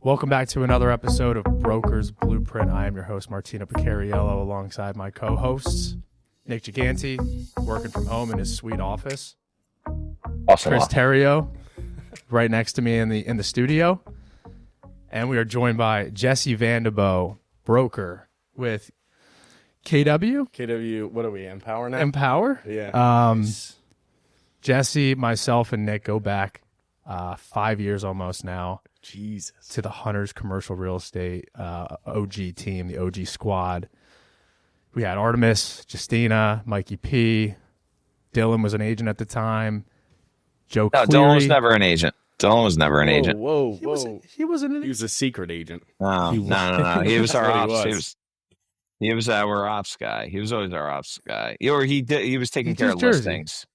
Welcome back to another episode of Broker's Blueprint. I am your host, Martino Picariello, alongside my co-hosts, Nick Giganti, working from home in his sweet office. Awesome. Chris Terrio, right next to me in the studio. And we are joined by Jesse Vandeboe, broker with KW, what are we, Empower now? Empower? Yeah. Jesse, myself, and Nick go back 5 years almost now. Jesus. To the Hunters Commercial Real Estate OG team, the OG squad. We had Artemis, Justina, Mikey P. Dylan was an agent at the time. Joe No, Cleary. Dylan was never an agent. Dylan was never an agent. Whoa. He wasn't an He was a secret agent. No. He was our That's what ops. He was our ops guy. He was always our ops guy. Or he was taking care of Jersey. listings.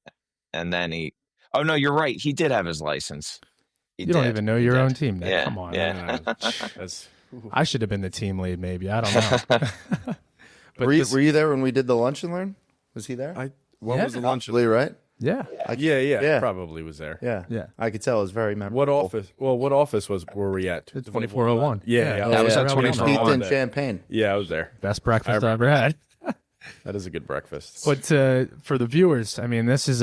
And then oh no, you're right. He did have his license. You don't even know your own team, Nick. Yeah, Come on. yeah. I should have been the team lead, maybe. I don't know. But were you there when we did the lunch and learn? Was he there? What was the lunch? Lee, right? Yeah. Yeah. Probably was there. Yeah. I could tell it was very memorable. What office? Well, what office were we at? 2401. Yeah. That was at Peaked 2401. in Champagne. Yeah, I was there. Best breakfast I ever had. That is a good breakfast. But for the viewers, I mean, this is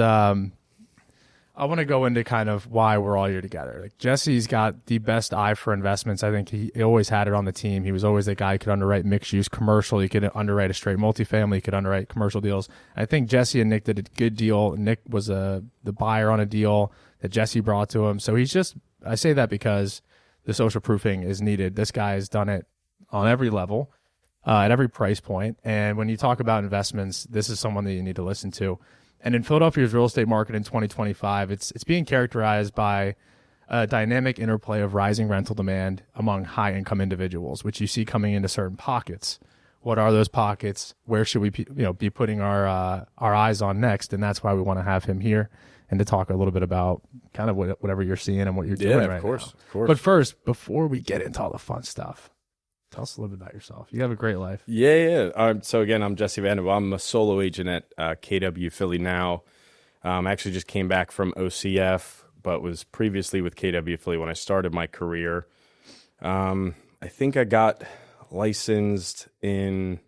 I want to go into kind of why we're all here together. Like, Jesse's got the best eye for investments. I think he always had it on the team. He was always the guy who could underwrite mixed use commercial. He could underwrite a straight multifamily. He could underwrite commercial deals. I think Jesse and Nick did a good deal. Nick was the buyer on a deal that Jesse brought to him. So I say that because the social proofing is needed. This guy has done it on every level, at every price point. And when you talk about investments, this is someone that you need to listen to. And in Philadelphia's real estate market in 2025, it's being characterized by a dynamic interplay of rising rental demand among high-income individuals, which you see coming into certain pockets. What are those pockets? Where should we be putting our eyes on next? And that's why we want to have him here and to talk a little bit about kind of whatever you're seeing and what you're doing right now. Of course. But first, before we get into all the fun stuff, tell us a little bit about yourself. You have a great life. Yeah. So again, I'm Jesse Vandeboe. I'm a solo agent at KW Philly now. I actually just came back from OCF, but was previously with KW Philly when I started my career. I think I got licensed in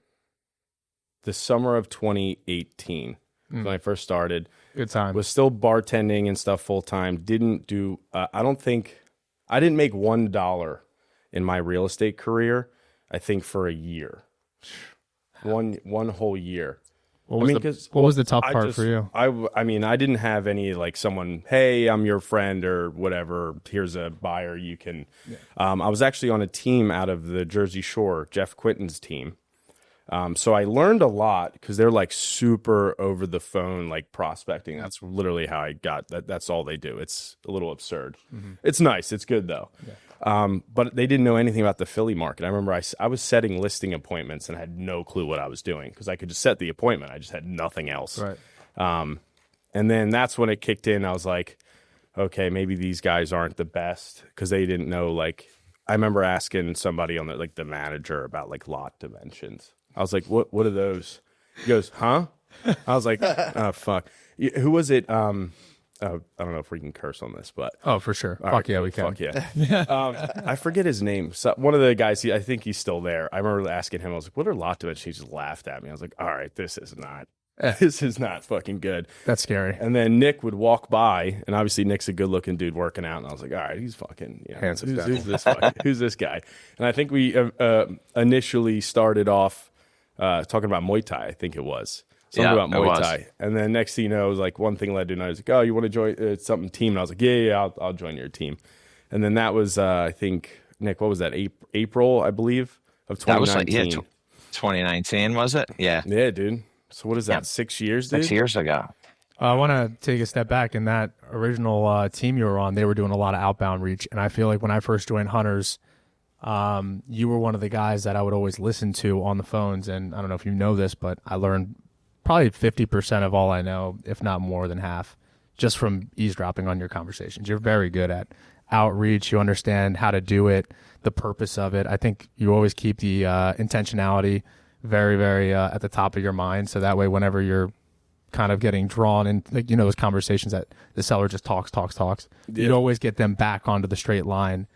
the summer of 2018 when I first started. Good time. Was still bartending and stuff full time. Didn't do. I didn't make $1 in my real estate career, I think, for a year. One whole year. What was the tough part for you? I mean, I didn't have any, like, someone, hey, I'm your friend or whatever, here's a buyer you can. Yeah. I was actually on a team out of the Jersey Shore, Jeff Quinton's team. So I learned a lot because they're like super over the phone, like prospecting. That's literally how I got that. That's all they do. It's a little absurd. Mm-hmm. It's nice. It's good though. Yeah. But they didn't know anything about the Philly market. I remember I was setting listing appointments and had no clue what I was doing because I could just set the appointment. I just had nothing else. Right. And then that's when it kicked in. I was like, okay, maybe these guys aren't the best because they didn't know. Like, I remember asking somebody on the manager about like lot dimensions. I was like, what are those? He goes, huh? I was like, oh, fuck. Who was it? I don't know if we can curse on this, but. Oh, for sure. Fuck yeah, we can. Fuck yeah. I forget his name. So one of the guys, I think he's still there. I remember asking him, I was like, what are lot dimensions? He just laughed at me. I was like, all right, this is not fucking good. That's scary. And then Nick would walk by, and obviously Nick's a good-looking dude working out, and I was like, all right, he's fucking handsome. Who's this guy? And I think we initially started off talking about Muay Thai, I think it was. Something about Muay Thai. And then next thing you know, it was like one thing led to another. I was like, oh, you want to join something team? And I was like, yeah, I'll join your team. And then that was, I think, Nick, what was that? April, I believe, of 2019. That was 2019, was it? Yeah. Yeah, dude. So what is that, 6 years, dude? 6 years ago. I want to take a step back. In that original team you were on, they were doing a lot of outbound reach. And I feel like when I first joined Hunters, you were one of the guys that I would always listen to on the phones. And I don't know if you know this, but I learned probably 50% of all I know, if not more than half, just from eavesdropping on your conversations. You're very good at outreach. You understand how to do it, the purpose of it. I think you always keep the intentionality very, very at the top of your mind. So that way, whenever you're kind of getting drawn in, like, those conversations that the seller just talks, Yeah. you'd always get them back onto the straight line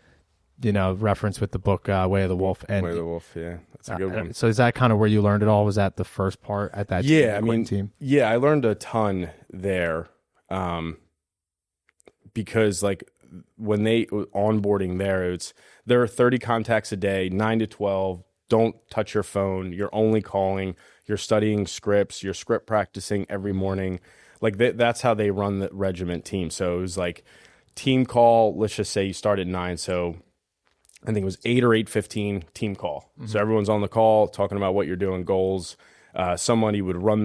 reference with the book Way of the Wolf. And Way of the Wolf, yeah, that's a good one. So is that kind of where you learned it all? Was that the first part at that team? Yeah, I learned a ton there, because like when they onboarding there are 30 contacts a day, 9 to 12. Don't touch your phone. You're only calling. You're studying scripts. You're script practicing every morning. Like that's how they run the regiment team. So it was like team call. Let's just say you start at 9. So I think it was 8 or 8:15 team call. Mm-hmm. So everyone's on the call talking about what you're doing, goals. Somebody would run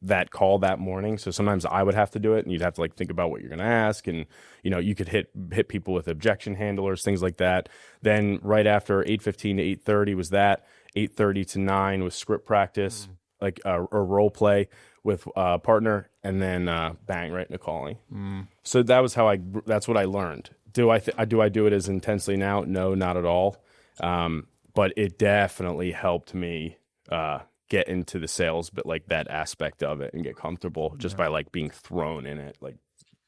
that call that morning. So sometimes I would have to do it, and you'd have to like think about what you're going to ask, and you could hit people with objection handlers, things like that. Then right after 8:15 to 8:30 was that. 8:30 to 9 was script practice, like a role play with a partner, and then bang right into calling. So that's what I learned. Do I do it as intensely now? No, not at all. But it definitely helped me get into the sales, but like that aspect of it, and get comfortable just by like being thrown in it like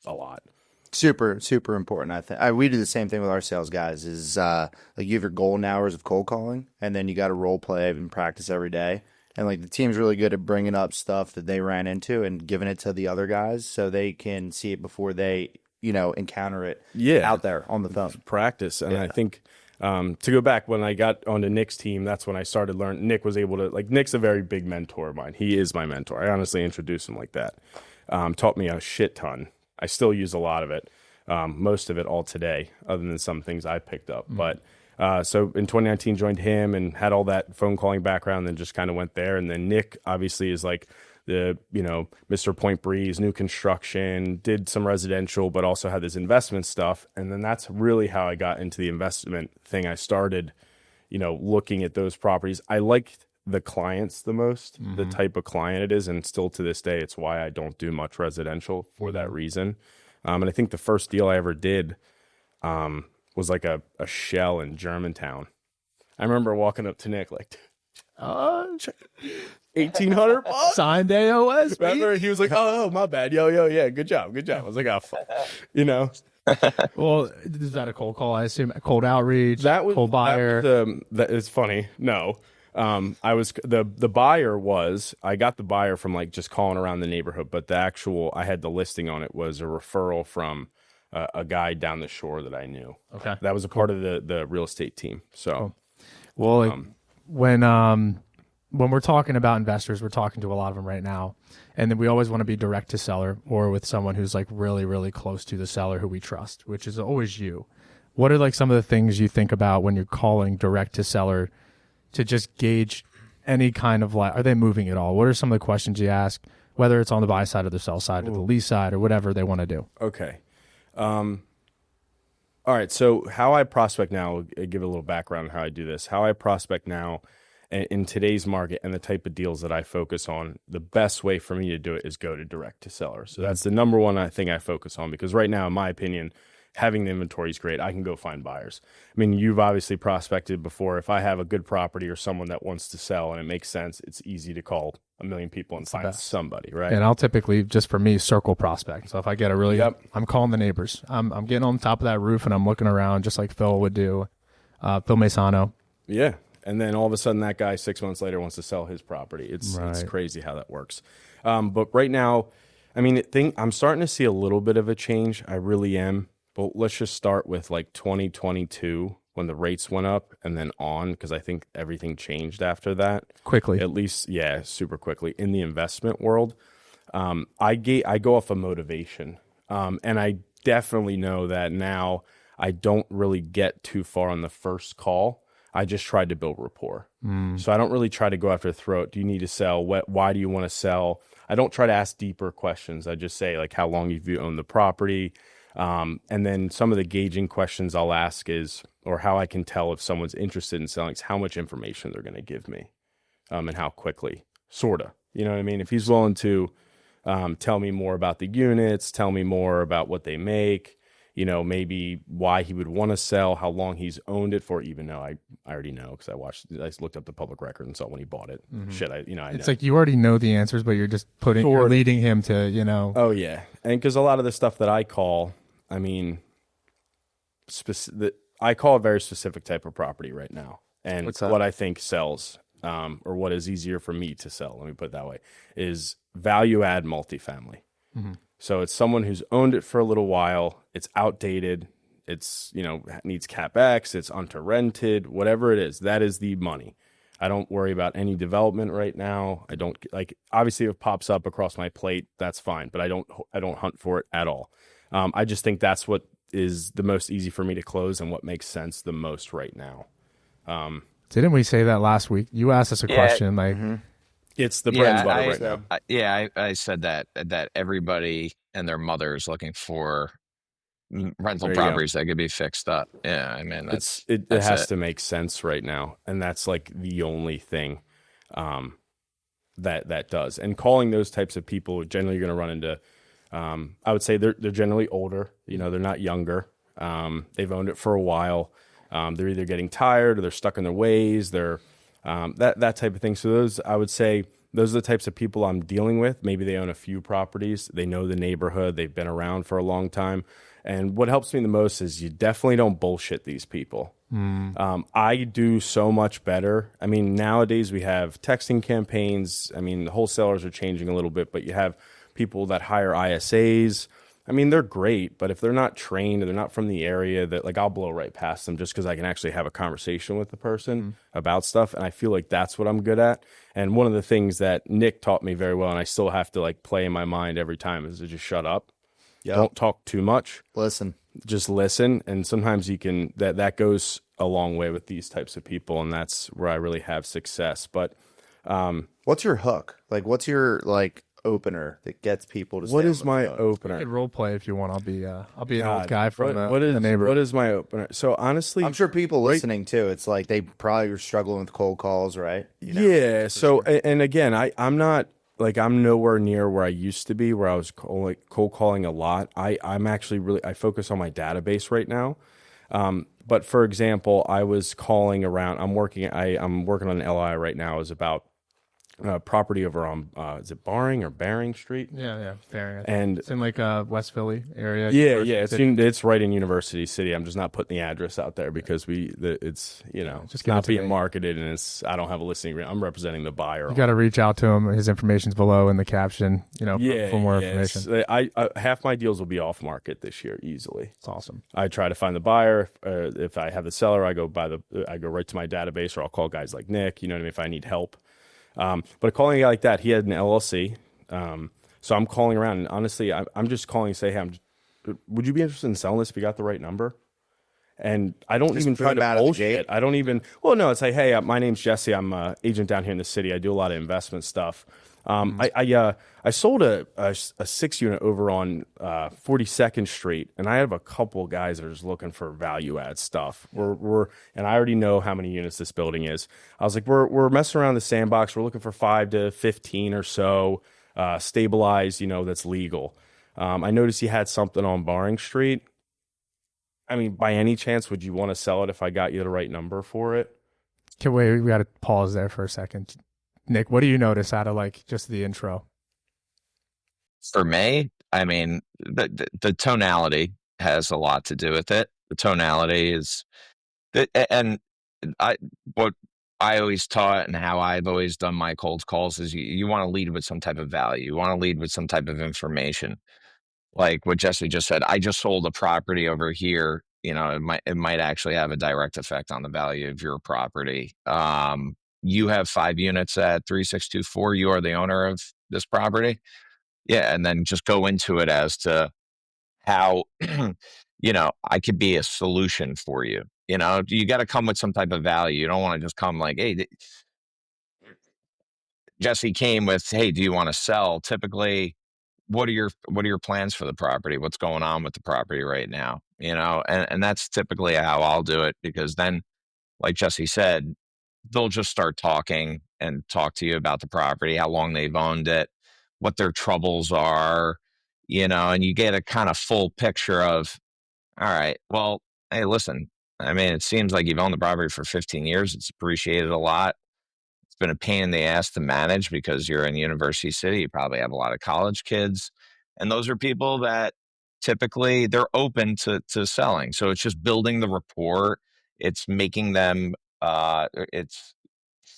a lot. Super, super important. I think we do the same thing with our sales guys. Is like you have your golden hours of cold calling, and then you got to role play and practice every day. And like the team's really good at bringing up stuff that they ran into and giving it to the other guys, so they can see it before they encounter it. Out there on the phone. Practice, and I think. To go back, when I got onto Nick's team, that's when I started learning. Nick was able to, like, Nick's a very big mentor of mine. He is my mentor. I honestly introduced him like that. Taught me a shit ton. I still use a lot of it, most of it all today, other than some things I picked up. But so in 2019, joined him and had all that phone calling background, and just kind of went there. And then Nick obviously is like the Mr. Point Breeze, new construction, did some residential, but also had this investment stuff. And then that's really how I got into the investment thing. I started looking at those properties. I liked the clients the most, the type of client it is, and still to this day it's why I don't do much residential for that reason. And I think the first deal I ever did was like a shell in Germantown. I remember walking up to Nick like, $1,800 signed AOS. Remember, he was like, "Oh, my bad, yo, yeah, good job." I was like, "Oh, fuck," Well, is that a cold call? I assume a cold outreach. That was cold buyer. That it's funny. No, I was the buyer was I got the buyer from like just calling around the neighborhood, but I had the listing on it was a referral from a guy down the shore that I knew. Okay, that was a part of the real estate team. So, well, when we're talking about investors, we're talking to a lot of them right now. And then we always want to be direct to seller or with someone who's like really, really close to the seller who we trust, which is always you. What are like some of the things you think about when you're calling direct to seller to just gauge any kind of are they moving at all? What are some of the questions you ask, whether it's on the buy side or the sell side or the lease side or whatever they want to do? Okay. All right. So how I prospect now, I'll give a little background on how I do this. How I prospect now in today's market and the type of deals that I focus on, the best way for me to do it is go to direct to seller. So that's the number one thing I focus on, because right now, in my opinion, having the inventory is great. I can go find buyers. I mean, you've obviously prospected before. If I have a good property or someone that wants to sell and it makes sense, it's easy to call a million people and find somebody, right? And I'll typically, just for me, circle prospect. So if I get a really, I'm calling the neighbors. I'm getting on top of that roof and I'm looking around just like Phil would do, Phil Masano. Yeah. And then all of a sudden that guy 6 months later wants to sell his property. It's crazy how that works. But right now, I mean, I'm starting to see a little bit of a change. I really am. But let's just start with like 2022 when the rates went up and then on, because I think everything changed after that. Quickly. At least, yeah, super quickly. In the investment world, I go off of motivation. And I definitely know that now I don't really get too far on the first call. I just tried to build rapport. So I don't really try to go after the throat. Do you need to sell? Why do you want to sell? I don't try to ask deeper questions. I just say, like, how long have you owned the property? And then some of the gauging questions I'll ask is, or how I can tell if someone's interested in selling, is how much information they're going to give me, and how quickly, sort of. You know what I mean? If he's willing to tell me more about the units, tell me more about what they make, maybe why he would want to sell, how long he's owned it for, even though I already know, because I looked up the public record and saw when he bought it. Shit, I it's like you already know the answers, but you're just you're leading him to, Oh, yeah. And because a lot of the stuff that I call, I mean, I call a very specific type of property right now, and What's that? what I think sells, or what is easier for me to sell. Let me put it that way: is value add multifamily. So it's someone who's owned it for a little while. It's outdated. It's, needs CapEx. It's under rented, whatever it is. That is the money. I don't worry about any development right now. I don't obviously if it pops up across my plate, that's fine, but I don't hunt for it at all. I just think that's what is the most easy for me to close and what makes sense the most right now. Didn't we say that last week? You asked us a question like, It's the bread and butter I, right now. I said that everybody and their mother is looking for rental There you go. properties that could be fixed up. Yeah, I mean It that's has it. to make sense right now, and that's like the only thing that does. And calling those types of people, generally you're going to run into. I would say they're generally older. They're not younger. They've owned it for a while. They're either getting tired or they're stuck in their ways. They're that type of thing. So those, I would say, those are the types of people I'm dealing with. Maybe they own a few properties. They know the neighborhood. They've been around for a long time. And what helps me the most is you definitely don't bullshit these people. I do so much better. I mean, nowadays we have texting campaigns. I mean, the wholesalers are changing a little bit, but you have people that hire ISAs. I mean, they're great, but if they're not trained or they're not from the area, that like I'll blow right past them just because I can actually have a conversation with the person about stuff. And I feel like that's what I'm good at. And one of the things that Nick taught me very well, and I still have to like play in my mind every time, is to just shut up. Yep. Don't talk too much. Listen. Just listen. And sometimes you can, that goes a long way with these types of people. And that's where I really have success. But What's your hook? Like, what's your opener that gets people to? what is my I could opener? role play if you want. I'll be an old God, guy from what the neighborhood. What is my opener? So honestly, I'm sure people listening too. It's like they probably are struggling with cold calls, right? yeah. So and again, I'm not like I'm nowhere near where I used to be, where I was cold calling a lot. I'm actually really I focus on my database right now. But for example, I was calling around. I'm working on an LI right now. Is about property over on is it Baring or Baring Street? Yeah, fair. And It's in like West Philly area. yeah, University City. it's right in University City. I'm just not putting the address out there because it's Just it's give it not to being me. marketed, and I don't have a listing agreement. I'm representing the buyer. You got to reach out to him. His information's below in the caption. For more yeah, information. I half my deals will be off market this year easily. It's awesome. I try to find the buyer. If I have the seller, I go right to my database, or I'll call guys like Nick. You know what I mean? If I need help. But calling a guy like that, he had an LLC. So I'm calling around, and honestly, I'm just calling to say, hey, would you be interested in selling this if you got the right number? And I don't even try boom out to of the bullshit. gate? I don't even. Well, no, it's like, hey, my name's Jesse. I'm an agent down here in the city. I do a lot of investment stuff. I sold a 6-unit over on 42nd Street, and I have a couple guys that are just looking for value add stuff. And I already know how many units this building is. I was like, we're messing around the sandbox. We're looking for 5 to 15 or so stabilized, that's legal. I noticed you had something on Baring Street. I mean, by any chance, would you want to sell it if I got you the right number for it? Okay, wait, we got to pause there for a second. Nick, what do you notice out of just the intro? For me, I mean, the tonality has a lot to do with it. The tonality is, and what I always taught and how I've always done my cold calls is you want to lead with some type of value. You want to lead with some type of information. Like what Jesse just said, I just sold a property over here. It might actually have a direct effect on the value of your property. You have 5 units at 3624. You are the owner of this property. Yeah, and then just go into it as to how I could be a solution for you. You got to come with some type of value. You don't want to just come like, hey, Jesse came with, hey, do you want to sell? Typically, what are your plans for the property? What's going on with the property right now? And that's typically how I'll do it, because then, like Jesse said, they'll just start talking and talk to you about the property, how long they've owned it, what their troubles are, and you get a kind of full picture of, all right, well, hey, listen, I mean, it seems like you've owned the property for 15 years. It's appreciated a lot. It's been a pain in the ass to manage because you're in University City. You probably have a lot of college kids. And those are people that typically they're open to selling. So it's just building the rapport. It's making them, it's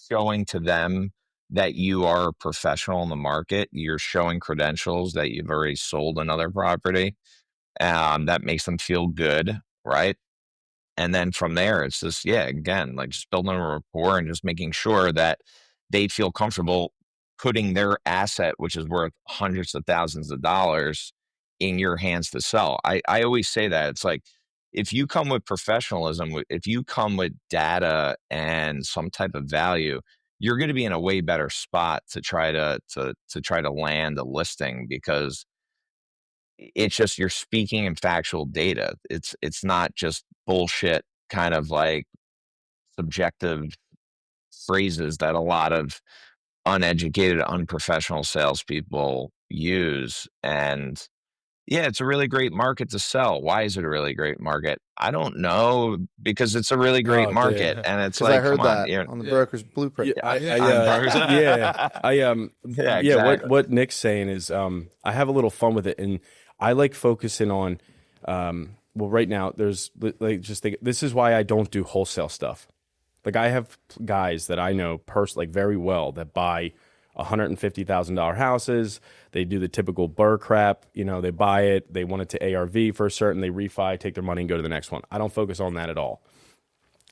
showing to them that you are a professional in the market. You're showing credentials that you've already sold another property. That makes them feel good, right? And then from there, it's just, yeah, again, like just building a rapport and just making sure that they feel comfortable putting their asset, which is worth hundreds of thousands of dollars, in your hands to sell. I always say that it's like, if you come with professionalism, if you come with data and some type of value, you're going to be in a way better spot to try to try to land a listing, because it's just you're speaking in factual data. It's not just bullshit kind of like subjective phrases that a lot of uneducated, unprofessional salespeople use. And yeah, it's a really great market to sell. Why is it a really great market? I don't know, because it's a really great Oh, market, dude. and it's Because I like, heard come on, that on the broker's blueprint. What Nick's saying is, I have a little fun with it, and I like focusing on, well, right now there's like, just think, this is why I don't do wholesale stuff. Like, I have guys that I know personally, like, very well, that buy $150,000 houses. They do the typical Burr crap. You know, they buy it, they want it to ARV for a certain, they refi, take their money, and go to the next one. I don't focus on that at all.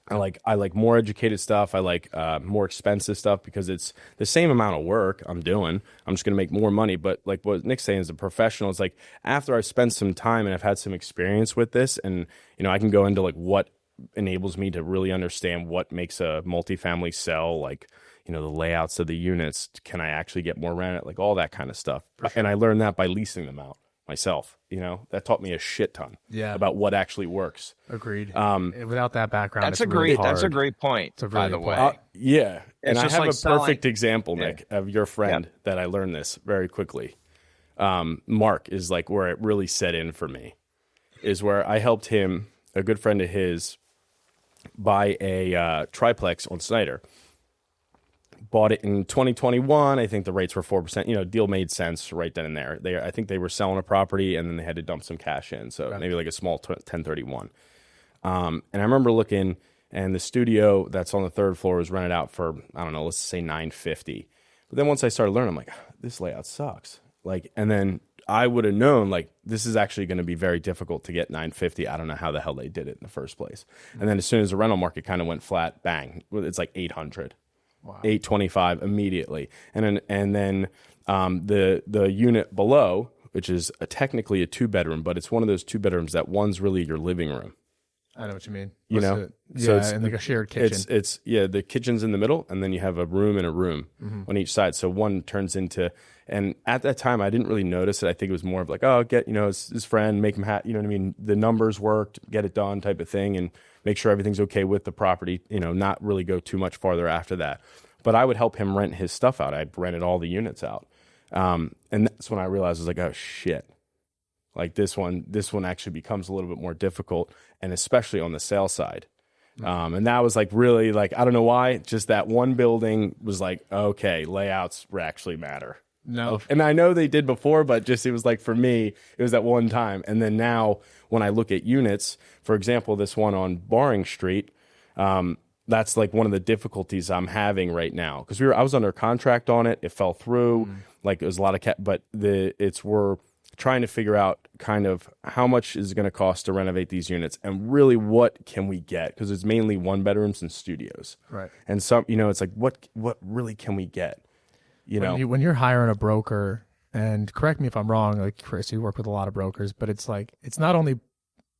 I like more educated stuff. I like more expensive stuff, because it's the same amount of work I'm doing. I'm just going to make more money. But like what Nick's saying, as a professional, it's like, after I've spent some time and I've had some experience with this, and you know, I can go into like what enables me to really understand what makes a multifamily sell, like, you know, the layouts of the units. Can I actually get more rent? Like all that kind of stuff. Sure. And I learned that by leasing them out myself. You know, that taught me a shit ton about what actually works. Agreed. Without that background, that's it's really hard. That's a great point. By the way, yeah. And I have like a perfect example, Nick, of your friend that I learned this very quickly. Mark is like where it really set in for me, is where I helped him, a good friend of his, buy a triplex on Snyder. Bought it in 2021. I think the rates were 4%. You know, deal made sense right then and there. I think they were selling a property, and then they had to dump some cash in. So maybe like a small 1031. And I remember looking, and the studio that's on the third floor was rented out for, I don't know, let's say $950. But then once I started learning, I'm like, this layout sucks. Like, and then I would have known, like, this is actually going to be very difficult to get $950. I don't know how the hell they did it in the first place. And then as soon as the rental market kind of went flat, bang, it's like 800. Wow. 825 immediately, and then the unit below, which is technically a 2-bedroom, but it's one of those 2-bedrooms that one's really your living room. I know what you mean. You know, so it's like a shared kitchen. It's the kitchen's in the middle, and then you have a room and a room on each side. So one turns into, and at that time I didn't really notice it. I think it was more of like, oh, get, you know, his friend, make him you know what I mean. The numbers worked, get it done type of thing, and make sure everything's okay with the property. You know, not really go too much farther after that. But I would help him rent his stuff out. I rented all the units out, and that's when I realized, I was like, oh shit. Like this one actually becomes a little bit more difficult, and especially on the sales side. And that was like really, like, I don't know why, just that one building was like, okay, layouts actually matter. No. And I know they did before, but just, it was like, for me, it was that one time. And then now when I look at units, for example, this one on Baring Street, that's like one of the difficulties I'm having right now, because I was under contract on it. It fell through. Like, it was a lot of but we're trying to figure out kind of how much is it going to cost to renovate these units, and really what can we get, because it's mainly 1-bedrooms and studios. Right. And some, you know, it's like, what really can we get? You know, when you're hiring a broker, and correct me if I'm wrong, like Chris, you work with a lot of brokers, but it's like, it's not only,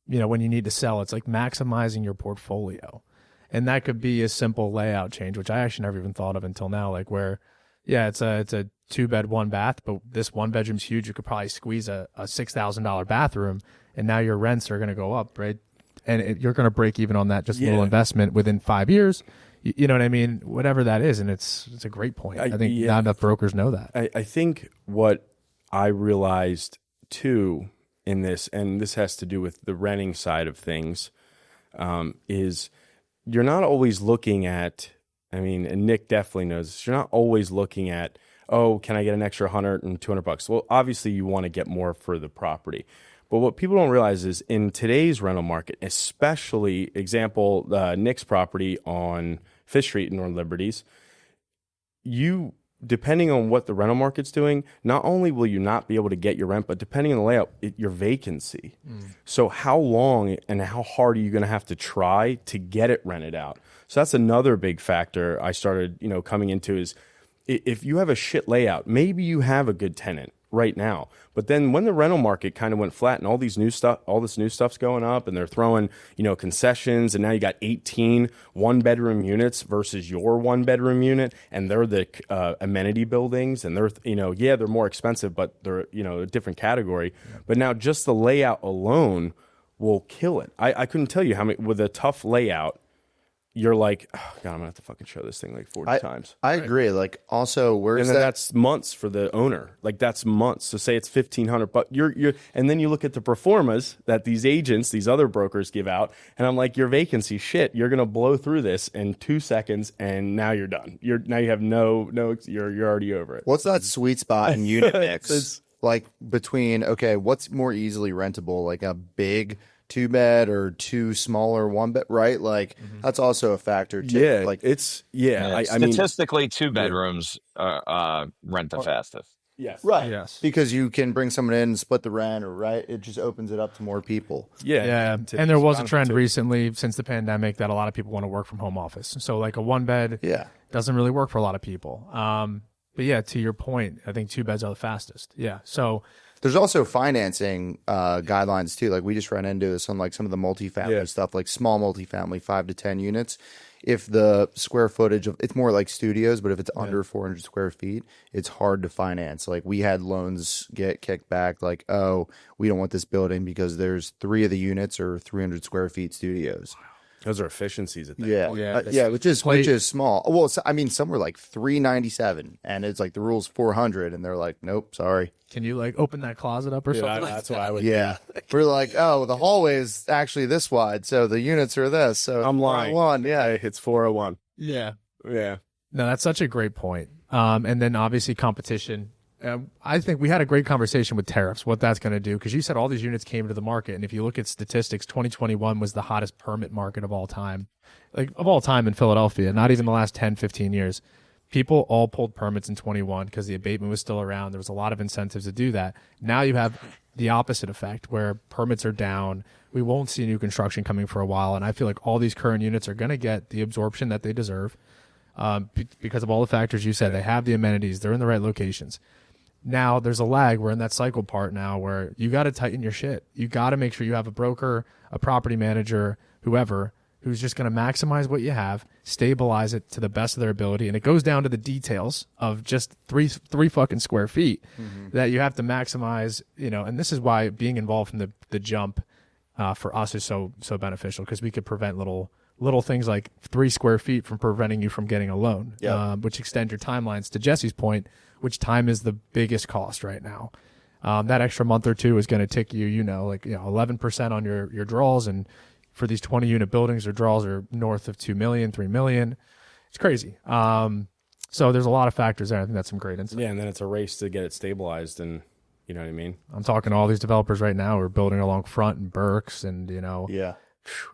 you know, when you need to sell, it's like maximizing your portfolio. And that could be a simple layout change, which I actually never even thought of until now. Like, where, yeah, it's a 2-bed, 1-bath, but this 1-bedroom's huge. You could probably squeeze a $6,000 bathroom, and now your rents are going to go up, right? And you're going to break even on that just little investment within 5 years. You know what I mean? Whatever that is, and it's a great point. I think not enough brokers know that. I think what I realized too in this, and this has to do with the renting side of things, is you're not always looking at, I mean, and Nick definitely knows this, you're not always looking at, oh, can I get an extra $100 and $200? Well, obviously you want to get more for the property. But what people don't realize is in today's rental market, especially example, Nick's property on Fifth Street in North Liberties, depending on what the rental market's doing, not only will you not be able to get your rent, but depending on the layout, your vacancy. So how long and how hard are you going to have to try to get it rented out? So that's another big factor I started, coming into is if you have a shit layout, maybe you have a good tenant right now. But then when the rental market kind of went flat and all this new stuff's going up and they're throwing, concessions, and now you got 18 one-bedroom units versus your one-bedroom unit, and they're the amenity buildings, and they're, they're more expensive, but they're, a different category. Yeah. But now just the layout alone will kill it. I couldn't tell you how many, with a tough layout, you're like, oh, God, I'm gonna have to fucking show this thing like 40 times. I agree. Like, also, where's and then that's months for the owner. Like, that's months. So say it's $1,500, but and then you look at the pro formas that these agents, these other brokers give out, and I'm like, your vacancy, shit, you're gonna blow through this in 2 seconds, and now you're done. You're already over it. What's that sweet spot in unit mix? Like between what's more easily rentable, like a big 2-bed or 2 smaller 1-bed, right? Like that's also a factor too. Yeah, like statistically, 2 bedrooms rent the fastest. Yes, right. Yes, because you can bring someone in and split the rent, or right, it just opens it up to more people. Yeah. And there was a trend recently since the pandemic that a lot of people want to work from home office. So like a 1-bed, doesn't really work for a lot of people. But yeah, to your point, I think 2 beds are the fastest. Yeah, so. There's also financing guidelines too. Like we just ran into some of the multifamily stuff, like small multifamily, 5 to 10 units. If the square footage it's more like studios, but if it's under 400 square feet, it's hard to finance. Like we had loans get kicked back, like, oh, we don't want this building because there's 3 of the units are 300 square feet studios. Those are efficiencies at that point. Which is small. Well, some were like 397, and it's like the rule's 400, and they're like, nope, sorry. Can you like open that closet up or something? That's what I would. Yeah, we're like, oh, the hallway is actually this wide, so the units are this. So I'm lying. Yeah, it's 401. Yeah. No, that's such a great point. And then obviously competition. I think we had a great conversation with tariffs, what that's going to do, because you said all these units came to the market. And if you look at statistics, 2021 was the hottest permit market of all time, in Philadelphia, not even the last 10, 15 years. People all pulled permits in 21 because the abatement was still around. There was a lot of incentives to do that. Now you have the opposite effect where permits are down. We won't see new construction coming for a while. And I feel like all these current units are going to get the absorption that they deserve because of all the factors you said. They have the amenities. They're in the right locations. Now there's a lag. We're in that cycle part now where you got to tighten your shit. You got to make sure you have a broker, a property manager, whoever, who's just going to maximize what you have, stabilize it to the best of their ability. And it goes down to the details of just three fucking square feet that you have to maximize, and this is why being involved from the jump for us is so beneficial, because we could prevent little things like 3 square feet from preventing you from getting a loan, which extend your timelines. To Jesse's point, which time is the biggest cost right now. That extra month or 2 is going to tick you, 11% on your draws. And for these 20 unit buildings, their draws are north of 2 million, 3 million. It's crazy. So there's a lot of factors there. I think that's some great insight. Yeah. And then it's a race to get it stabilized. And you know what I mean? I'm talking to all these developers right now who are building along Front and Berks, and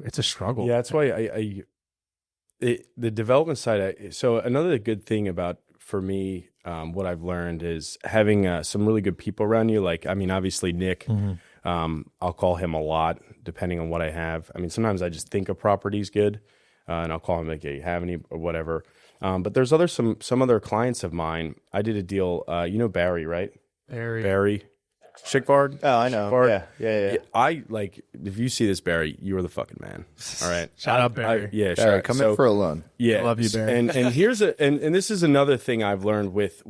it's a struggle. Yeah. That's why the development side. So another good thing for me, what I've learned is having some really good people around you. Like, obviously Nick, I'll call him a lot depending on what I have. Sometimes I just think a property's good, and I'll call him like, "Hey, you have any?" or whatever. But there's some other clients of mine. I did a deal. Barry, right? Barry. Schickvard. Oh, I know. Schickvard. Yeah. I like, if you see this, Barry, you are the fucking man. All right. Shout out, Barry. Barry, come in for a loan. Yeah. I love you, Barry. And here's and this is another thing I've learned with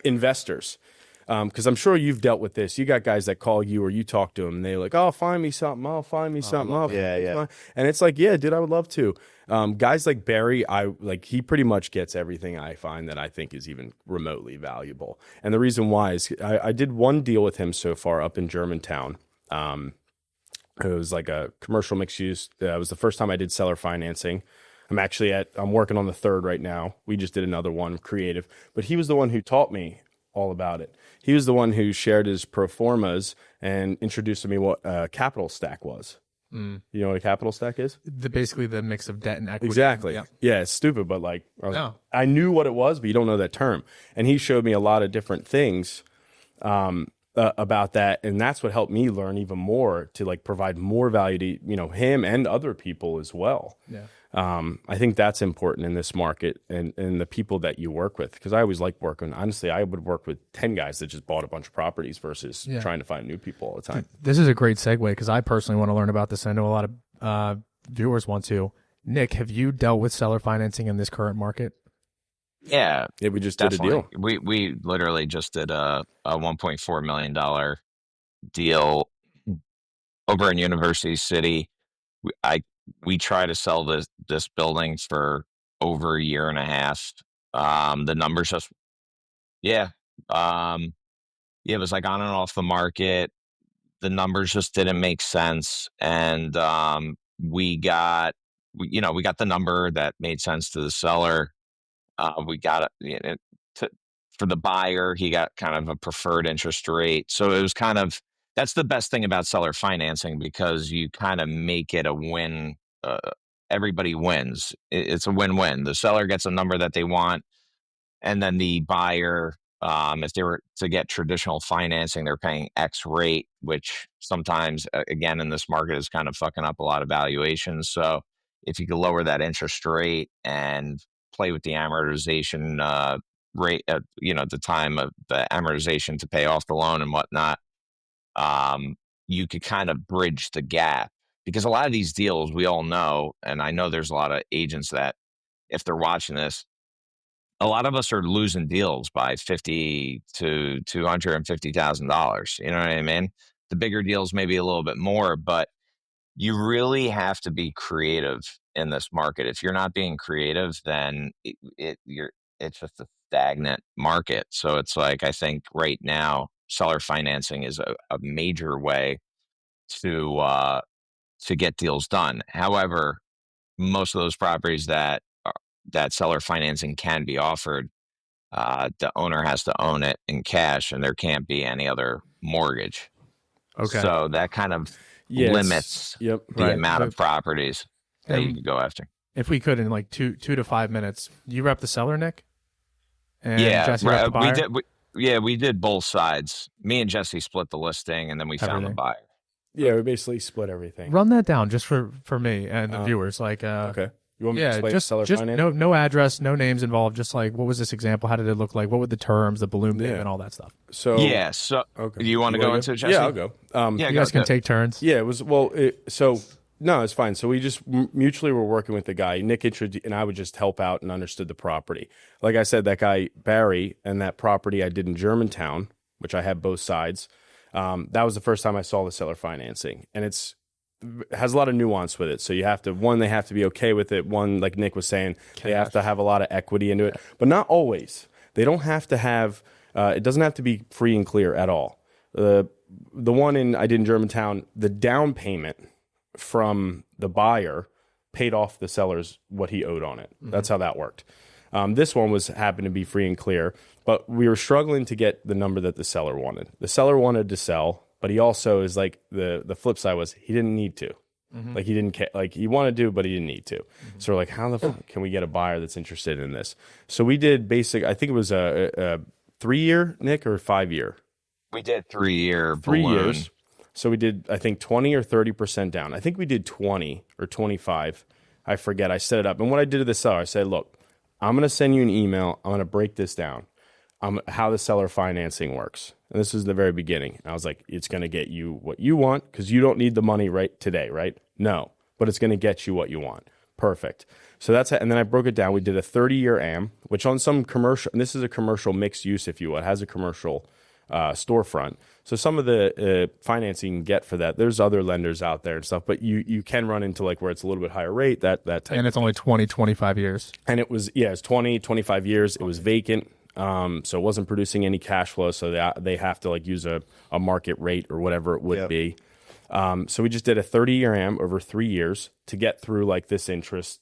investors. Because I'm sure you've dealt with this. You got guys that call you or you talk to them, and they're like, "Oh, find me something. I'll find me something." Yeah. And it's like, yeah, dude, I would love to. Guys like Barry, he pretty much gets everything I find that I think is even remotely valuable. And the reason why is I did one deal with him so far up in Germantown. It was like a commercial mixed use. It was the first time I did seller financing. I'm working on the 3rd right now. We just did another one, creative. But he was the one who taught me all about it. He was the one who shared his pro formas and introduced to me what a capital stack was. You know what a capital stack is? Basically the mix of debt and equity. Exactly. Yeah. Yeah, it's stupid, but like No. I knew what it was, but you don't know that term. And he showed me a lot of different things about that, and that's what helped me learn even more to like provide more value to him and other people as well. Yeah. I think that's important in this market and the people that you work with, because I always like working. Honestly, I would work with 10 guys that just bought a bunch of properties versus trying to find new people all the time. This is a great segue because I personally want to learn about this. I know a lot of viewers want to. Nick, have you dealt with seller financing in this current market? Yeah, we just definitely. did a deal. We literally just did a $1.4 million deal over in University City. We try to sell this building for over a year and a half. The numbers just, it was like on and off the market. The numbers just didn't make sense, and we got the number that made sense to the seller. We got it for the buyer. He got kind of a preferred interest rate, so it was kind of. That's the best thing about seller financing, because you kind of make it a win. Everybody wins. It's a win-win. The seller gets a number that they want, and then the buyer, if they were to get traditional financing, they're paying X rate, which sometimes, again, in this market is kind of fucking up a lot of valuations. So if you could lower that interest rate and play with the amortization rate, at the time of the amortization to pay off the loan and whatnot, you could kind of bridge the gap, because a lot of these deals, we all know, and I know there's a lot of agents that, if they're watching this, a lot of us are losing deals by $50,000 to $250,000. You know what I mean? The bigger deals maybe a little bit more, but you really have to be creative in this market. If you're not being creative, then it's just a stagnant market. So it's like, I think right now, seller financing is a major way to get deals done. However, most of those properties that seller financing can be offered, the owner has to own it in cash, and there can't be any other mortgage. Okay. So that kind of limits the amount of properties that you can go after. If we could, in like 2 to 5 minutes, you rep the seller, Nick? And Jesse rep the buyer? We did both sides. Me and Jesse split the listing, and then we found the buyer. Yeah, we basically split everything. Run that down just for me and the viewers. Like, okay. You want me to explain seller finance? No address, no names involved. Just like, what was this example? How did it look like? What were the terms, the balloon payment, and all that stuff? So okay. You want to go into it, Jesse? Yeah, I'll go. You guys can take turns. Yeah, it was no, it's fine. So we just mutually were working with the guy. Nick introduced, and I would just help out and understood the property. Like I said, that guy Barry and that property I did in Germantown, which I had both sides. That was the first time I saw the seller financing, and it has a lot of nuance with it. So you have to, they have to be okay with it. One, like Nick was saying, they have to have a lot of equity into it, but not always. They don't have to have, it doesn't have to be free and clear at all. The one I did in Germantown, the down payment from the buyer paid off the seller's what he owed on it. Mm-hmm. That's how that worked. This one happened to be free and clear, but we were struggling to get the number that the seller wanted. The seller wanted to sell, but he also is like the flip side was he didn't need to. Mm-hmm. Like he didn't like he wanted to, but he didn't need to. Mm-hmm. So we're like, how the fuck can we get a buyer that's interested in this? So we did I think it was a 3-year, Nick, or 5-year. We did 3-year. 3 years. So we did, I think, 20 or 30% down. I think we did 20 or 25. I forget. I set it up. And what I did to the seller, I said, look, I'm going to send you an email. I'm going to break this down. How the seller financing works. And this is the very beginning. And I was like, it's going to get you what you want because you don't need the money right today, right? No, but it's going to get you what you want. Perfect. So that's it. And then I broke it down. We did a 30-year AM, which on some commercial, and this is a commercial mixed use, if you will. It has a commercial storefront. So some of the financing you can get for that, there's other lenders out there and stuff, but you can run into like where it's a little bit higher rate, that type. And it's only 20, 25 years. And it was 20, 25 years. It was vacant. So it wasn't producing any cash flow. So they have to like use a market rate or whatever it would be. So we just did a 30-year AM over 3 years to get through like this interest,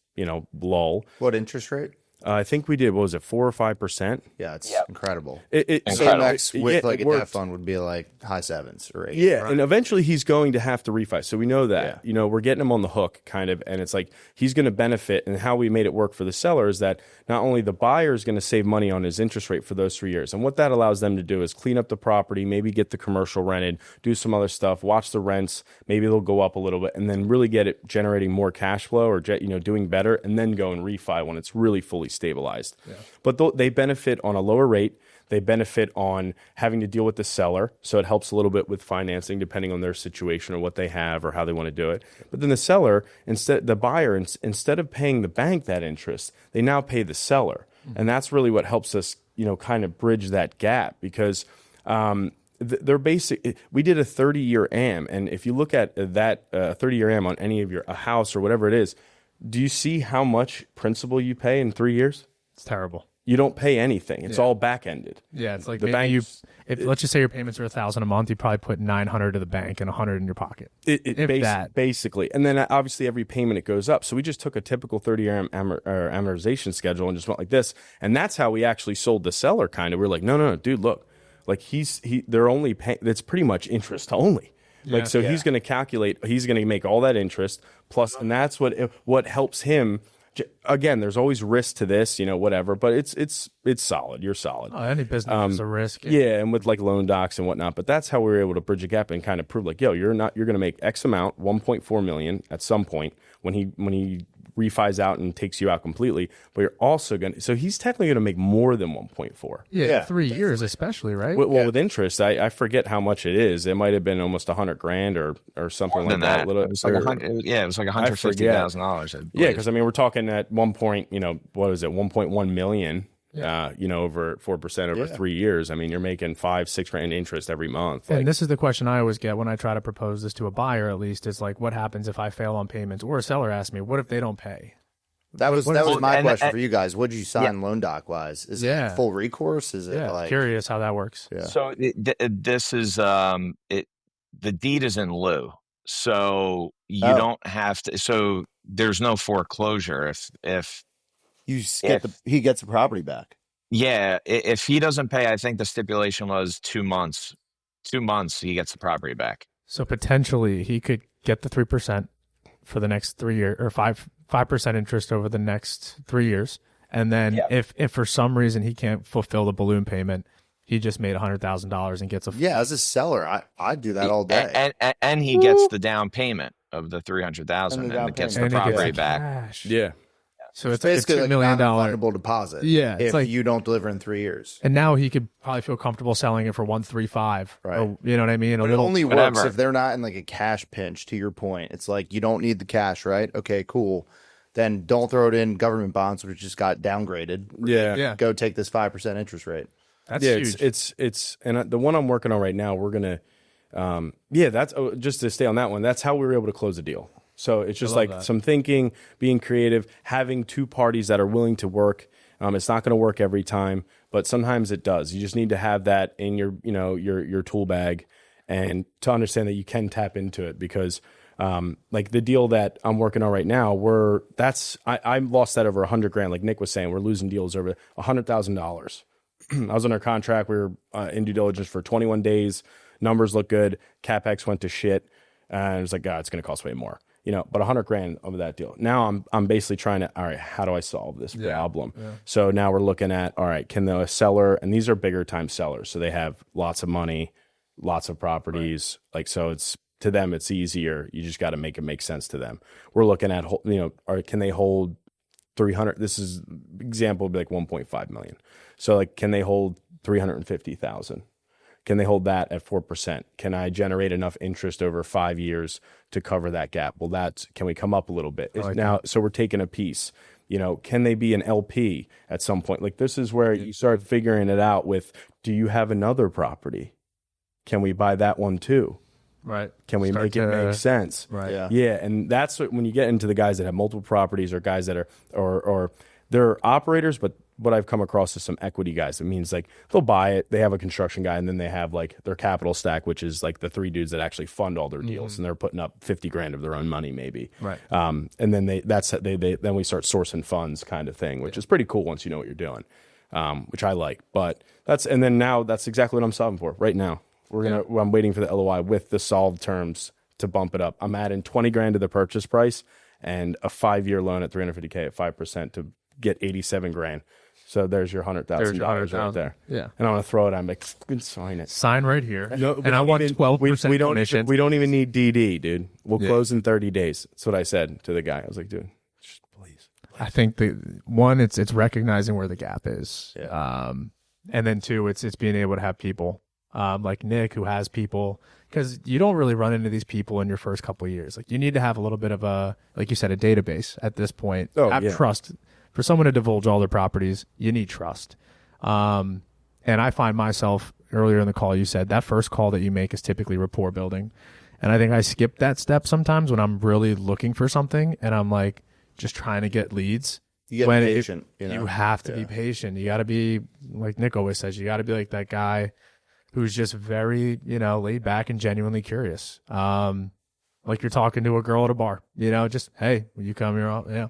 lull. What interest rate? I think we did, what was it, 4 or 5%? Yeah, it's incredible. Incredible. Max with like a worked. debt fund would be like high 7s or 8. Yeah, and eventually he's going to have to refi. So we know that. We're getting him on the hook, kind of, and it's like he's going to benefit. And how we made it work for the seller is that not only the buyer is going to save money on his interest rate for those 3 years, and what that allows them to do is clean up the property, maybe get the commercial rented, do some other stuff, watch the rents, maybe they'll go up a little bit, and then really get it generating more cash flow or doing better, and then go and refi when it's really fully stabilized. Yeah. But they benefit on a lower rate. They benefit on having to deal with the seller, so it helps a little bit with financing depending on their situation or what they have or how they want to do it. But then the buyer, instead of paying the bank that interest, they now pay the seller. And that's really what helps us, kind of bridge that gap, because they're we did a 30-year AM, and if you look at that 30-year AM on any of a house or whatever it is, do you see how much principal you pay in 3 years? It's terrible. You don't pay anything. It's all back-ended. Yeah, it's like the maybe bank. Let's just say your payments are $1,000 a month, you probably put $900 to the bank and $100 in your pocket. Basically, and then obviously every payment it goes up. So we just took a typical 30-year amortization schedule and just went like this, and that's how we actually sold the seller. Kind of, we're like, no, dude, look, like they're only paying. It's pretty much interest only. Like, so he's going to calculate. He's going to make all that interest plus, and that's what helps him. Again, there's always risk to this, whatever, but it's solid. You're solid. Oh, any business is a risk. Yeah, and with like loan docs and whatnot. But that's how we were able to bridge a gap and kind of prove like, you're going to make X amount, 1.4 million at some point when he refis out and takes you out completely. But you're also so he's technically going to make more than 1.4. Yeah, 3 years especially, right? Well, with interest, I forget how much it is. It might have been almost $100,000 or something like that. It was like $150,000. Yeah, because we're talking at one point, what is it, 1.1 million. Over 4% over 3 years. You're making $5-6 interest every month. And this is the question I always get when I try to propose this to a buyer, at least, is like, what happens if I fail on payments? Or a seller asks me, what if they don't pay? That was my question for you guys. What did you sign loan doc wise? Is it full recourse? Is it curious how that works. Yeah. So this is the deed is in lieu. So you don't have to. So there's no foreclosure if he gets the property back. Yeah, if he doesn't pay, I think the stipulation was 2 months. 2 months, he gets the property back. So potentially, he could get the 3% for the next 3 years, or 5% interest over the next 3 years, and then if for some reason he can't fulfill the balloon payment, he just made $100,000 and gets a as a seller, I'd do that all day, and he gets the down payment of the $300,000 and gets the property back. Cash. Yeah. So it's basically $2 million non-refundable deposit. Yeah, if you don't deliver in 3 years. And now he could probably feel comfortable selling it for $135. Right. Or, you know what I mean? But it only works if they're not in like a cash pinch. To your point, it's like you don't need the cash, right? Okay, cool. Then don't throw it in government bonds, which just got downgraded. Yeah. Go take this 5% interest rate. That's huge. It's and the one I'm working on right now, we're gonna, that's just to stay on that one. That's how we were able to close the deal. So it's just like some thinking, being creative, having two parties that are willing to work. It's not going to work every time, but sometimes it does. You just need to have that in your tool bag, and to understand that you can tap into it, because like the deal that I'm working on right now, I lost that over $100,000. Like Nick was saying, we're losing deals over $100,000. I was under contract. We were in due diligence for 21 days. Numbers look good. CapEx went to shit. And it was like, God, it's going to cost way more. But $100,000 over that deal. Now I'm basically trying to, all right, how do I solve this problem? Yeah. So now we're looking at, all right, can the seller, and these are bigger time sellers, so they have lots of money, lots of properties, like, so it's, to them, it's easier. You just got to make it make sense to them. We're looking at, can they hold 300? This is example would be like 1.5 million. So like, can they hold 350,000? Can they hold that at 4%? Can I generate enough interest over 5 years to cover that gap? Well, can we come up a little bit? So we're taking a piece. Can they be an LP at some point? Like, this is where you start figuring it out with, do you have another property? Can we buy that one too? Right. Can we make it make sense? Right. Yeah. And that's when you get into the guys that have multiple properties, or guys that are, or they're operators, but what I've come across is some equity guys. It means like they'll buy it, they have a construction guy, and then they have like their capital stack, which is like the 3 dudes that actually fund all their deals, and they're putting up 50 grand of their own money maybe. Right. And then then we start sourcing funds kind of thing, which is pretty cool once you know what you're doing, which I like. But that's exactly what I'm solving for right now. I'm waiting for the LOI with the solved terms to bump it up. I'm adding 20 grand to the purchase price and a 5-year loan at $350K at 5% to get 87 grand. So there's your $100,000 right there. Yeah. And I'm going to throw it. I'm like, sign it. Sign right here. No, and I want 12% commission. We don't even need DD, dude. We'll close in 30 days. That's what I said to the guy. I was like, dude, just please. I think it's recognizing where the gap is. Yeah. And then 2, it's being able to have people like Nick who has people, because you don't really run into these people in your first couple of years. Like you need to have a little bit of a, like you said, a database at this point. Have trust. For someone to divulge all their properties, you need trust. And I find myself, earlier in the call, you said that first call that you make is typically rapport building. And I think I skip that step sometimes when I'm really looking for something and I'm like just trying to get leads. You get patient. You have to be patient. You got to be, like Nick always says, you got to be like that guy who's just very, laid back and genuinely curious. Like you're talking to a girl at a bar, just, hey, will you come here?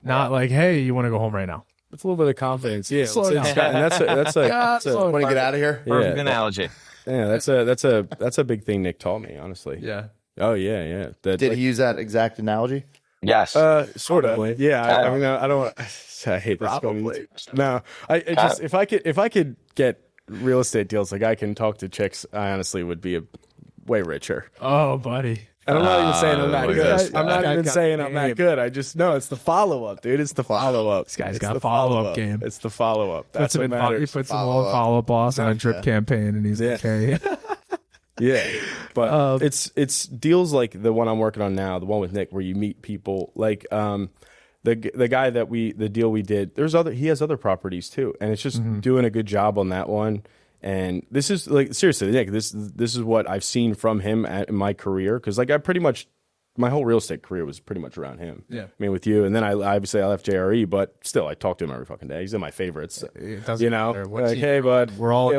Not like, hey, you want to go home right now. It's a little bit of confidence. Yeah. Slow down. And that's Want to get out of here? Perfect analogy. Yeah, that's a big thing Nick taught me, honestly. Yeah. Oh yeah. Did he use that exact analogy? Yes. Sort of. Yeah. I mean, I don't. I hate this. Probably. No. I just if I could get real estate deals, like I can talk to chicks, I honestly would be way richer. Oh, buddy. And I'm not even saying I'm that good. I'm not even saying I'm that game. good. I just know it's the follow up, dude. It's the follow up. This guy's got a follow-up game. It's the follow up. That's what He matters. puts some more follow-up boss on a drip campaign, and he's okay. Yeah, but it's deals like the one I'm working on now, the one with Nick, where you meet people like the guy that the deal we did. He has other properties too, and it's just doing a good job on that one. And this is like seriously, Nick. This is what I've seen from him in my career, because like I pretty much my whole real estate career was pretty much around him. Yeah, I mean with you, and then I obviously I left JRE, but still I talk to him every fucking day. He's in my favorites. It doesn't matter. Like, hey bud, we're all we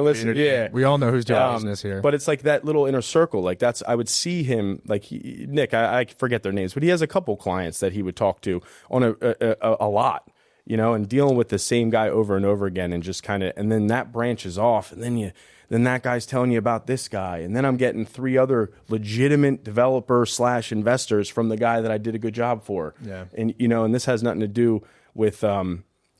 all know who's doing business here. But it's like that little inner circle. Like I would see him like Nick. I forget their names, but he has a couple clients that he would talk to on a lot. And dealing with the same guy over and over again, and just kind of, and then that branches off, and then that guy's telling you about this guy, and then I'm getting 3 other legitimate developer / investors from the guy that I did a good job for. Yeah. And and this has nothing to do with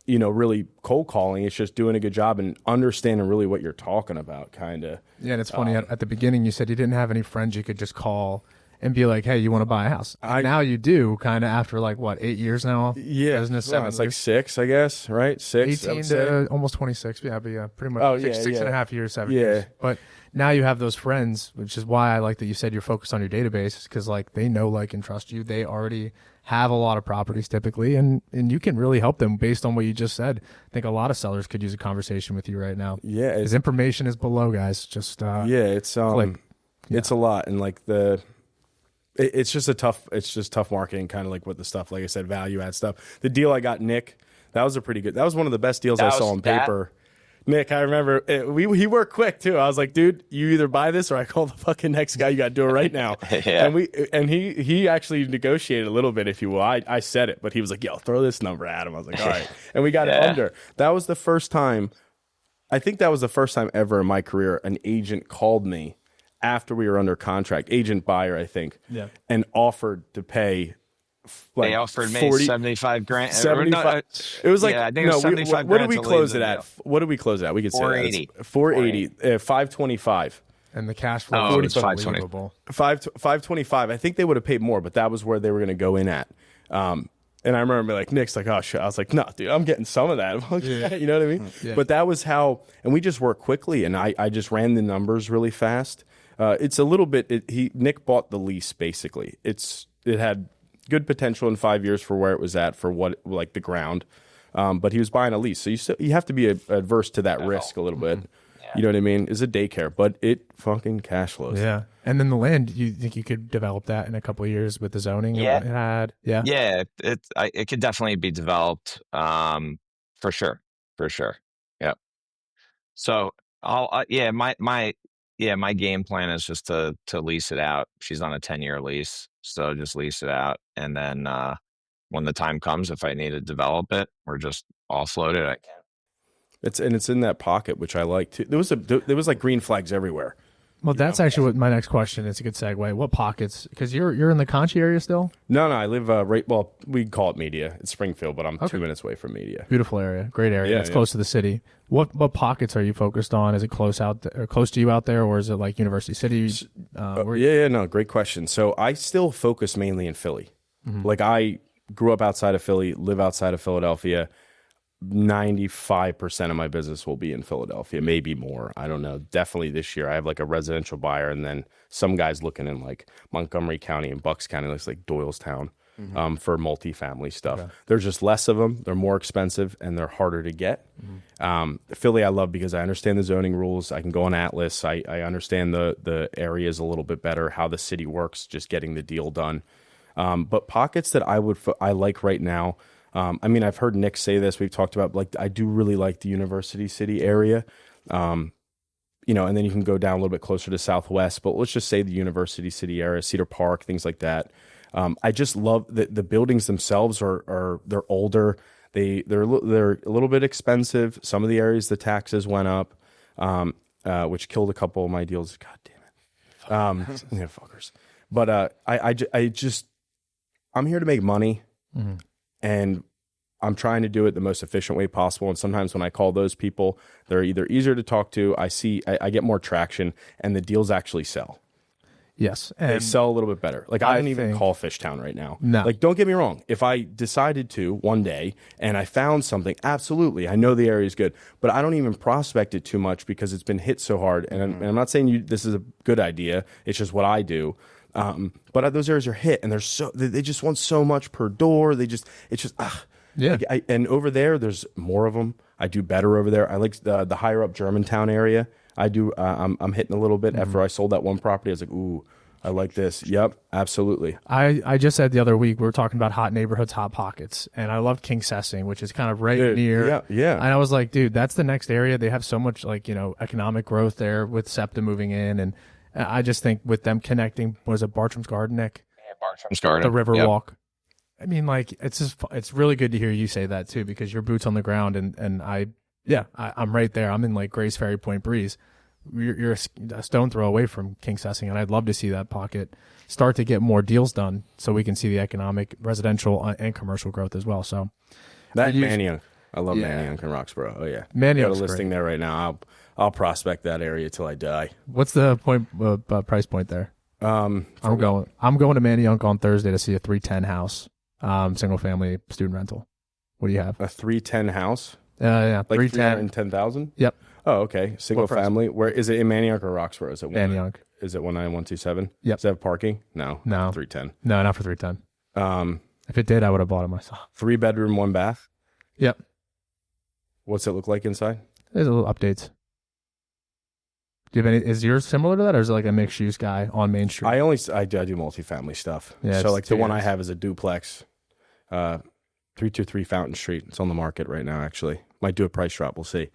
really cold calling. It's just doing a good job and understanding really what you're talking about, kind of. Yeah, and it's funny. At the beginning, you said you didn't have any friends you could just call and be like, hey, you want to buy a house? Now you do, kind of after like, what, 8 years now? Yeah. Business, Well, 7 it's like years? 6, I guess, right? 6. 18 to almost 26. Yeah, but yeah, pretty much six and a half years, 7 years. But now you have those friends, which is why I like that you said you're focused on your database, because like they know, like, and trust you. They already have a lot of properties typically, and you can really help them based on what you just said. I think a lot of sellers could use a conversation with you right now. Yeah. His information is below, guys. Just it's it's a lot, and like it's just tough marketing, kind of like what the stuff, like I said, value add stuff. The deal I got Nick, that was one of the best deals I saw on paper. Nick, I remember he worked quick too. I was like, dude, you either buy this or I call the fucking next guy. You got to do it right now. Yeah. And he actually negotiated a little bit, if you will. I said it, but he was like, yo, throw this number at him. I was like, all right, and we got it under. That was the first time. I think that was the first time ever in my career an agent called me after we were under contract, agent buyer, I think, and offered to pay. They offered me 75 grand. 75. It was like, I think it was 75 what did grand we close it at? What did we close it at? We could say 480. 480. 525. and the cash flow is unbelievable. 525. I think they would have paid more, but that was where they were going to go in at. And I remember like Nick's like, oh shit. I was like, no, dude, I'm getting some of that. I'm like, you know what I mean? Yeah. But that was how, and we just worked quickly, and I just ran the numbers really fast. It's a little bit. Nick bought the lease basically. It had good potential in 5 years for where it was at, for what, like the ground, but he was buying a lease, so you have to be adverse to that risk a little bit. Yeah. You know what I mean? It's a daycare, but it fucking cash flows. Yeah, and then the land, you think you could develop that in a couple of years with the zoning? Yeah, it had. It could definitely be developed. For sure. For sure. Yep. So my game plan is just to lease it out. She's on a 10-year lease, so just lease it out, and then when the time comes, if I need to develop it or just offload it, I can. It's in that pocket, which I like too. There was like green flags everywhere. Well, that's actually what my next question is. A good segue. What pockets? Because you're in the Conchi area still. No, I live right. Well, we call it Media. It's Springfield, but I'm 2 minutes away from Media. Beautiful area, great area. Yeah, It's close to the city. What pockets are you focused on? Is it close or close to you out there, or is it like University City? No, great question. So I still focus mainly in Philly. Like I grew up outside of Philly, live outside of Philadelphia. 95% of my business will be in Philadelphia, maybe more. I don't know. Definitely this year, I have like a residential buyer, and then some guys looking in like Montgomery County and Bucks County, looks like Doylestown, for multifamily stuff. Okay. There's just less of them. They're more expensive and they're harder to get. Philly, I love because I understand the zoning rules. I can go on Atlas. I understand the areas a little bit better, how the city works, just getting the deal done. But pockets that I like right now. I mean, I've heard Nick say this. We've talked about, like, I do really like the University City area, and then you can go down a little bit closer to Southwest, but let's just say the University City area, Cedar Park, things like that. I just love the buildings themselves they're older. They're a little bit expensive. Some of the areas, the taxes went up, which killed a couple of my deals. God damn it. Yeah, fuckers. But I'm here to make money. And I'm trying to do it the most efficient way possible. And sometimes when I call those people, they're either easier to talk to. I get more traction, and the deals actually sell. Yes. They sell a little bit better. Like I don't even call Fishtown right now. No. Like, don't get me wrong. If I decided to one day and I found something, absolutely, I know the area is good, but I don't even prospect it too much because it's been hit so hard. And I'm not saying this is a good idea. It's just what I do. But those areas are hit, and they just want so much per door. Yeah. And over there's more of them. I do better over there. I like the higher up Germantown area. I'm hitting a little bit. After I sold that one property, I was like, ooh, I like this. Yep, absolutely. I just said the other week, we were talking about hot neighborhoods, hot pockets, and I love Kingsessing, which is kind of right near. Yeah. And I was like, dude, that's the next area. They have so much economic growth there with SEPTA moving in, and I just think with them connecting, was it Bartram's Garden, Nick? Yeah, Bartram's Garden. The Riverwalk. I mean, like, it's really good to hear you say that too, because your boots on the ground, and I'm right there. I'm in like Grace Ferry, Point Breeze. You're a stone throw away from Kingsessing, and I'd love to see that pocket start to get more deals done, so we can see the economic, residential, and commercial growth as well. So that Manayunk, I love Manayunk and Roxborough. Oh yeah, Manayunk's got a listing there right now. I'll prospect that area till I die. What's the price point there? I'm going to Manayunk on Thursday to see a 310 house, single family student rental. What do you have? A 310 house? Yeah, like 310. 310,000. Yep. Oh, okay. Single family. Where is it, in Manayunk or Roxborough? Is it Manayunk? Is it 19127? Yep. Does it have parking? No. 310. No, not for 310. If it did, I would have bought it myself. 3-bedroom, 1 bath. Yep. What's it look like inside? There's a little updates. Do you have any? Is yours similar to that, or is it like a mixed use guy on Main Street? I do multifamily stuff. Yeah, so like the one I have is a duplex, 323 Fountain Street. It's on the market right now. Actually, might do a price drop. We'll see.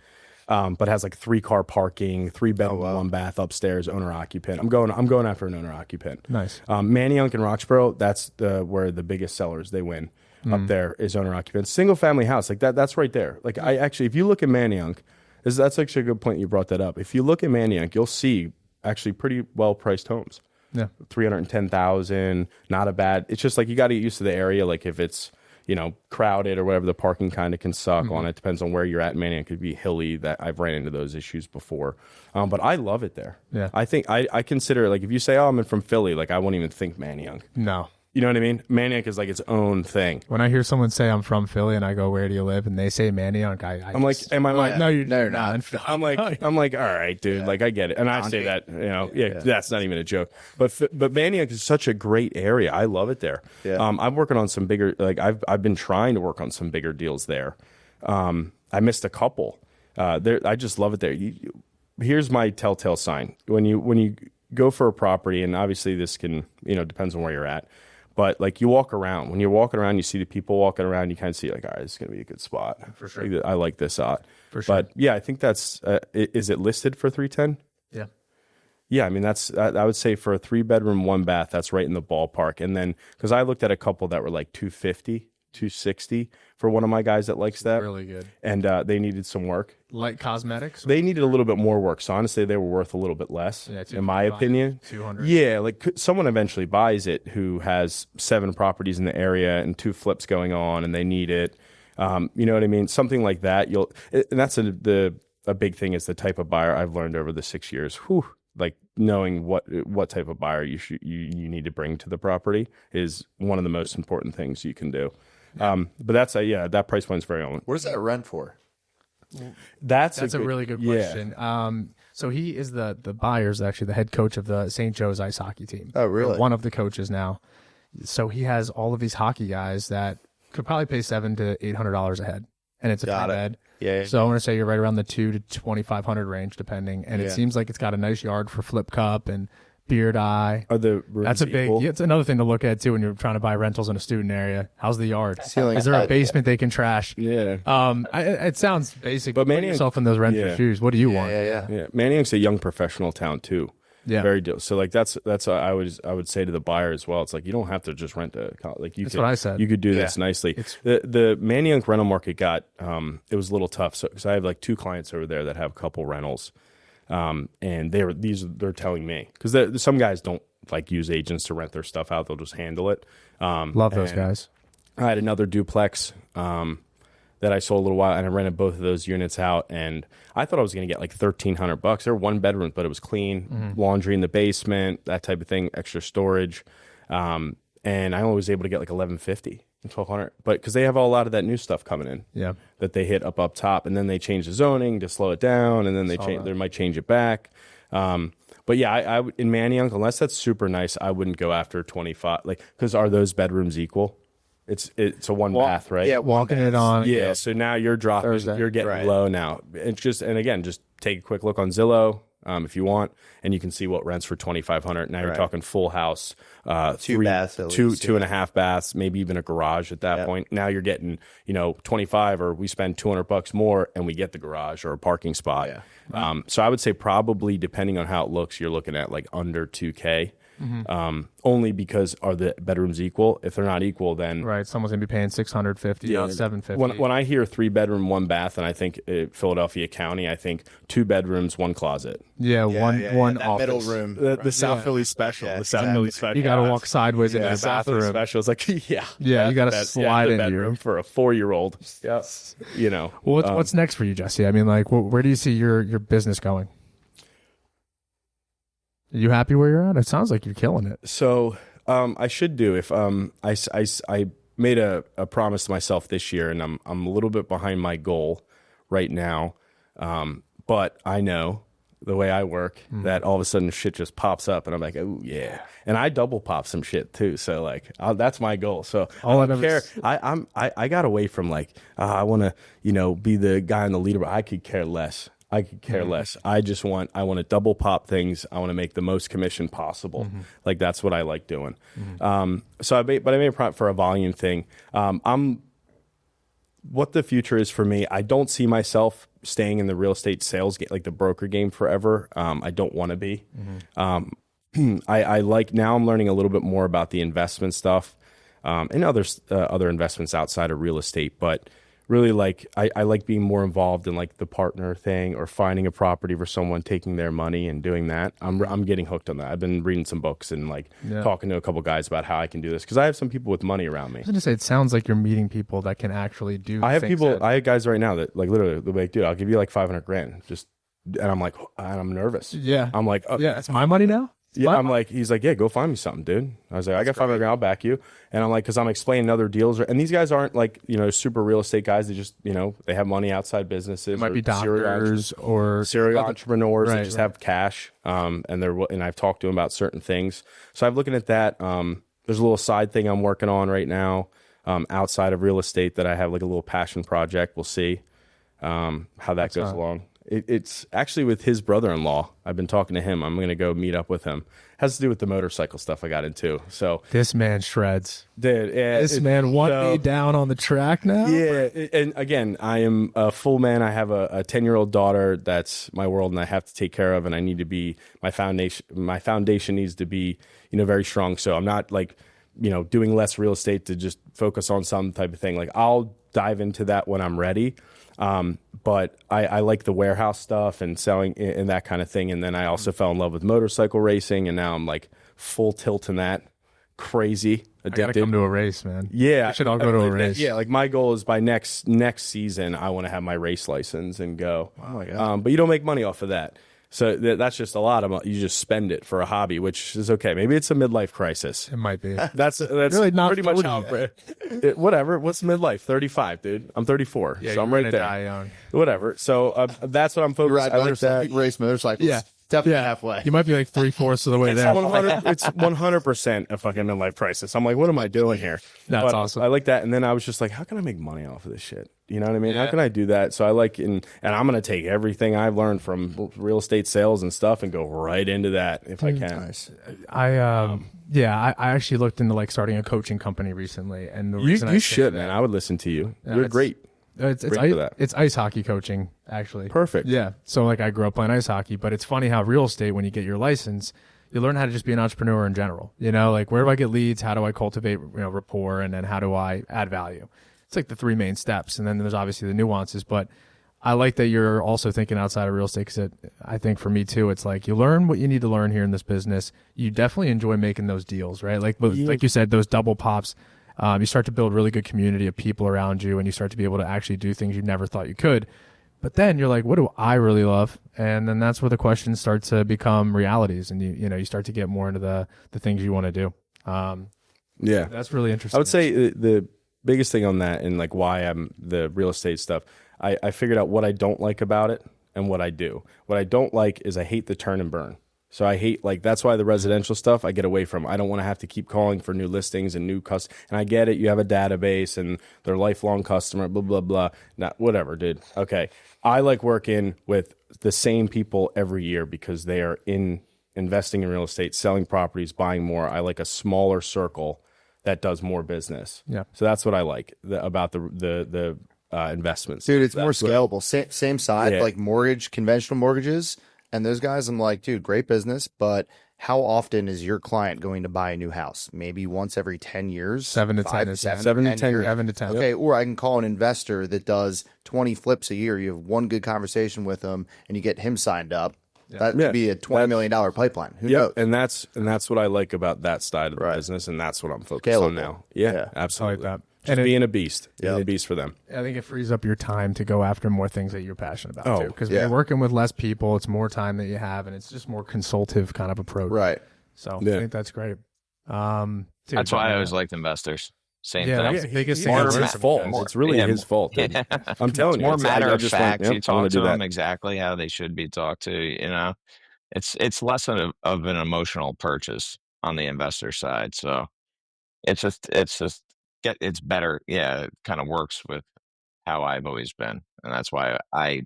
But it has like 3-car parking, 3-bedroom, 1 bath upstairs, owner occupant. I'm going after an owner occupant. Nice. Manayunk and Roxborough. That's where the biggest sellers they win. Up there is owner occupant. Single family house like that. That's right there. Like I actually, if you look at Manayunk. That's actually a good point you brought that up. If you look at Manayunk, you'll see actually pretty well priced homes. Yeah, 310,000, not a bad. It's just like you got to get used to the area. Like if it's crowded or whatever, the parking kind of can suck on it. Depends on where you're at. Manayunk could be hilly. That I've ran into those issues before, but I love it there. Yeah, I think I consider, like, if you say, oh, I'm from Philly, like I won't even think Manayunk. No. You know what I mean? Manayunk is like its own thing. When I hear someone say I'm from Philly and I go, where do you live? And they say Manayunk, I'm like, am I like, no, you're not. I'm like, all right, dude. Yeah. Like, I get it. And I say that, that's not even a joke. But Manayunk is such a great area. I love it there. Yeah. I'm working on some bigger, like I've been trying to work on some bigger deals there. I missed a couple. I just love it there. Here's my telltale sign. When you go for a property, and obviously this can, depends on where you're at. But like you walk around, when you're walking around, you see the people walking around, you kind of see like, all right, this is going to be a good spot. For sure. Like, I like this spot. For sure. But yeah, I think that's, is it listed for 310? Yeah. Yeah, I mean, that's, I would say for a 3-bedroom, 1-bath, that's right in the ballpark. And then, because I looked at a couple that were like 250, 260 for one of my guys that likes that. Really good. And they needed some work. Light cosmetics? They needed a little bit more work. So honestly, they were worth a little bit less, in my opinion. 200. Yeah, like someone eventually buys it who has 7 properties in the area and 2 flips going on, and they need it. You know what I mean? Something like that. And that's a big thing is the type of buyer I've learned over the 6 years. Whew, like knowing what type of buyer you need to bring to the property is one of the most important things you can do. But that's that price point is very on. What does that rent for? That's a really good question. So he is the buyer's actually the head coach of the St. Joe's ice hockey team. Oh, really? Or one of the coaches now. So he has all of these hockey guys that could probably pay $700 to $800 a head, and it's a Got it. bed. Yeah. So I'm going to say you're right around the $200 to $2,500 range, depending. And it seems like it's got a nice yard for flip cup and beard eye. Are the rooms That's a big. equal? It's another thing to look at too when you're trying to buy rentals in a student area. How's the yard? Ceiling Is there a height. basement they can trash? Yeah. It sounds basic, But but put Manning- yourself in those renter yeah. shoes. What do you want? Yeah. Yeah, Manning's a young professional town too. Yeah. Very deal. So like that's what I would say to the buyer as well. It's like you don't have to just rent like you. That's could, what I said. You could do this nicely. The Manning rental market got it was a little tough. So because I have like 2 clients over there that have a couple rentals, and they're telling me because some guys don't like use agents to rent their stuff out. They'll just handle it. Love those guys. I had another duplex that I sold a little while, and I rented both of those units out, and I thought I was going to get like $1,300. They're 1 bedrooms, but it was clean, laundry in the basement, that type of thing, extra storage, and I only was able to get like $1,150 and $1,200, but because they have a lot of that new stuff coming in, that they hit up top, and then they change the zoning to slow it down, and then they might change it back. But yeah, I in Manayunk, unless that's super nice, I wouldn't go after 25. Like, because are those bedrooms equal? It's a 1 bath, right? Yeah, Walking it on. Yeah. So now you're dropping. Thursday. You're getting low now. And again, just take a quick look on Zillow if you want, and you can see what rents for $2,500. Now you're talking full house, 2 baths, at two least, 2.5 baths, maybe even a garage at that point. Now you're getting 25, or we spend $200 more and we get the garage or a parking spot. Yeah. So I would say probably depending on how it looks, you're looking at like under $2K. Only because are the bedrooms equal? If they're not equal, then Right, someone's gonna be paying $650, $750. when I hear 3-bedroom, 1 bath, and I think Philadelphia County, I think 2 bedrooms, 1 closet. One that office. middle room. The South Philly special. Yeah, the South Philly special. You got to walk sideways into the South Philly bathroom. special. It's like Yeah, you got to slide the into bedroom it. for a 4-year-old. Yeah, Well, what's next for you, Jesse? I mean, like, where do you see your business going? Are you happy where you're at? It sounds like you're killing it. So I should do if I made a promise to myself this year, and I'm a little bit behind my goal right now, but I know the way I work that all of a sudden shit just pops up, and I'm like, oh yeah, and I double pop some shit too. So like that's my goal. So I don't care. I got away from like I want to be the guy on the leaderboard. I could care less. I just want to double pop things. I want to make the most commission possible. Like that's what I like doing. So I made a prompt for a volume thing. What the future is for me, I don't see myself staying in the real estate sales game, like the broker game forever. I don't want to be. I like now I'm learning a little bit more about the investment stuff and other investments outside of real estate, but really like I like being more involved in like the partner thing or finding a property for someone, taking their money and doing that. I'm getting hooked on that. I've been reading some books and like talking to a couple guys about how I can do this because I have some people with money around me. I was going to say, it sounds like you're meeting people that can actually do. I have guys right now that like literally they're like, dude, I'll give you like $500,000 just, and I'm like, and I'm nervous. Yeah, I'm like, yeah, it's my money now. Yeah, I'm like, he's like, yeah, go find me something, dude. I was like, I got $500,000, I'll back you. And I'm like, because I'm explaining other deals, and these guys aren't like super real estate guys. They just they have money outside businesses. It might be doctors or serial entrepreneurs that just have cash. And I've talked to them about certain things. So I'm looking at that. There's a little side thing I'm working on right now outside of real estate that I have like a little passion project. We'll see how that goes along. It's actually with his brother-in-law. I've been talking to him. I'm going to go meet up with him. Has to do with the motorcycle stuff I got into. So This man shreds. dude, yeah, This man want me down on the track now? Yeah, and again, I am a full man. I have a 10-year-old daughter that's my world, and I have to take care of, and I need to be my foundation. My foundation needs to be, very strong. So I'm not like, doing less real estate to just focus on some type of thing. Like I'll dive into that when I'm ready. But I like the warehouse stuff and selling and that kind of thing. And then I also fell in love with motorcycle racing, and now I'm like full tilt in that. Crazy I gotta come to a race, man. Yeah, We should all go to a race. Yeah, like my goal is by next season, I want to have my race license and go. Oh my God. But you don't make money off of that, so that's just a lot of money. You just spend it for a hobby, which is okay. Maybe it's a midlife crisis. It might be. That's Really not pretty much 40 how. Whatever. What's midlife? 35, dude. I'm 34, Yeah, so I'm you're right gonna there. die young. Whatever. So that's what I'm focused. Ride I like bikes, that. race motorcycles. Yeah. Definitely halfway. You might be like 3/4 of the way there. It's 100% a fucking midlife crisis. I'm like, what am I doing here? That's But awesome. I like that. And then I was just like, how can I make money off of this shit? You know what I mean? How can I do that? So I like, and I'm going to take everything I've learned from real estate sales and stuff and go right into that if I can. Nice. I actually looked into like starting a coaching company recently, and the reason You should, man. I would listen to you. You're it's- great. It's Great for that. it's ice hockey coaching, actually. Perfect. Yeah. So like I grew up playing ice hockey, but it's funny how real estate, when you get your license, you learn how to just be an entrepreneur in general. Like where do I get leads? How do I cultivate rapport? And then how do I add value? It's like the three main steps. And then there's obviously the nuances, but I like that you're also thinking outside of real estate, because I think for me too, it's like you learn what you need to learn here in this business. You definitely enjoy making those deals, right? Like you said, those double pops. You start to build really good community of people around you, and you start to be able to actually do things you never thought you could. But then you're like, what do I really love? And then that's where the questions start to become realities, and you start to get more into the things you want to do. Yeah. That's really interesting. I would say the biggest thing on that, and like why I'm the real estate stuff, I figured out what I don't like about it and what I do. What I don't like is I hate the turn and burn. So I hate, that's why the residential stuff I get away from. I don't want to have to keep calling for new listings and new customers. And I get it. You have a database and they're lifelong customer, blah, blah, blah. Whatever, dude. Okay. I like working with the same people every year because they are investing in real estate, selling properties, buying more. I like a smaller circle that does more business. Yeah. So that's what I like about the investments. Dude, it's more scalable. Same side, Yeah. like conventional mortgages. And those guys, I'm like, dude, great business, but how often is your client going to buy a new house? Maybe once every 10 years? 7 to 10 5 is 7 to 10 years. 7 to 10. Okay, or I can call an investor that does 20 flips a year. You have one good conversation with him, and you get him signed up. That Yeah. could be a $20 million pipeline. Who Yeah, knows? and that's what I like about that side of the business, and that's what I'm focused on Scalable. now. Yeah. Yeah, I absolutely. like that. Just And being a beast. Being a beast for them. I think it frees up your time to go after more things that you're passionate about too. Because yeah. when you're working with less people, it's more time that you have, and it's just more consultative kind of approach. Right. So Yeah. I think that's great. Dude, That's why I always liked investors. Same Yeah, that thing. was the biggest More thing. It's I his learned fault. from you guys. It's really Yeah. his fault. Dude. Yeah. I'm telling you. More it's- matter I of just fact. went, You I talk wanna to do that. them exactly how they should be talked to. It's less of an emotional purchase on the investor side. So it's better. Yeah, it kind of works with how I've always been, and that's why I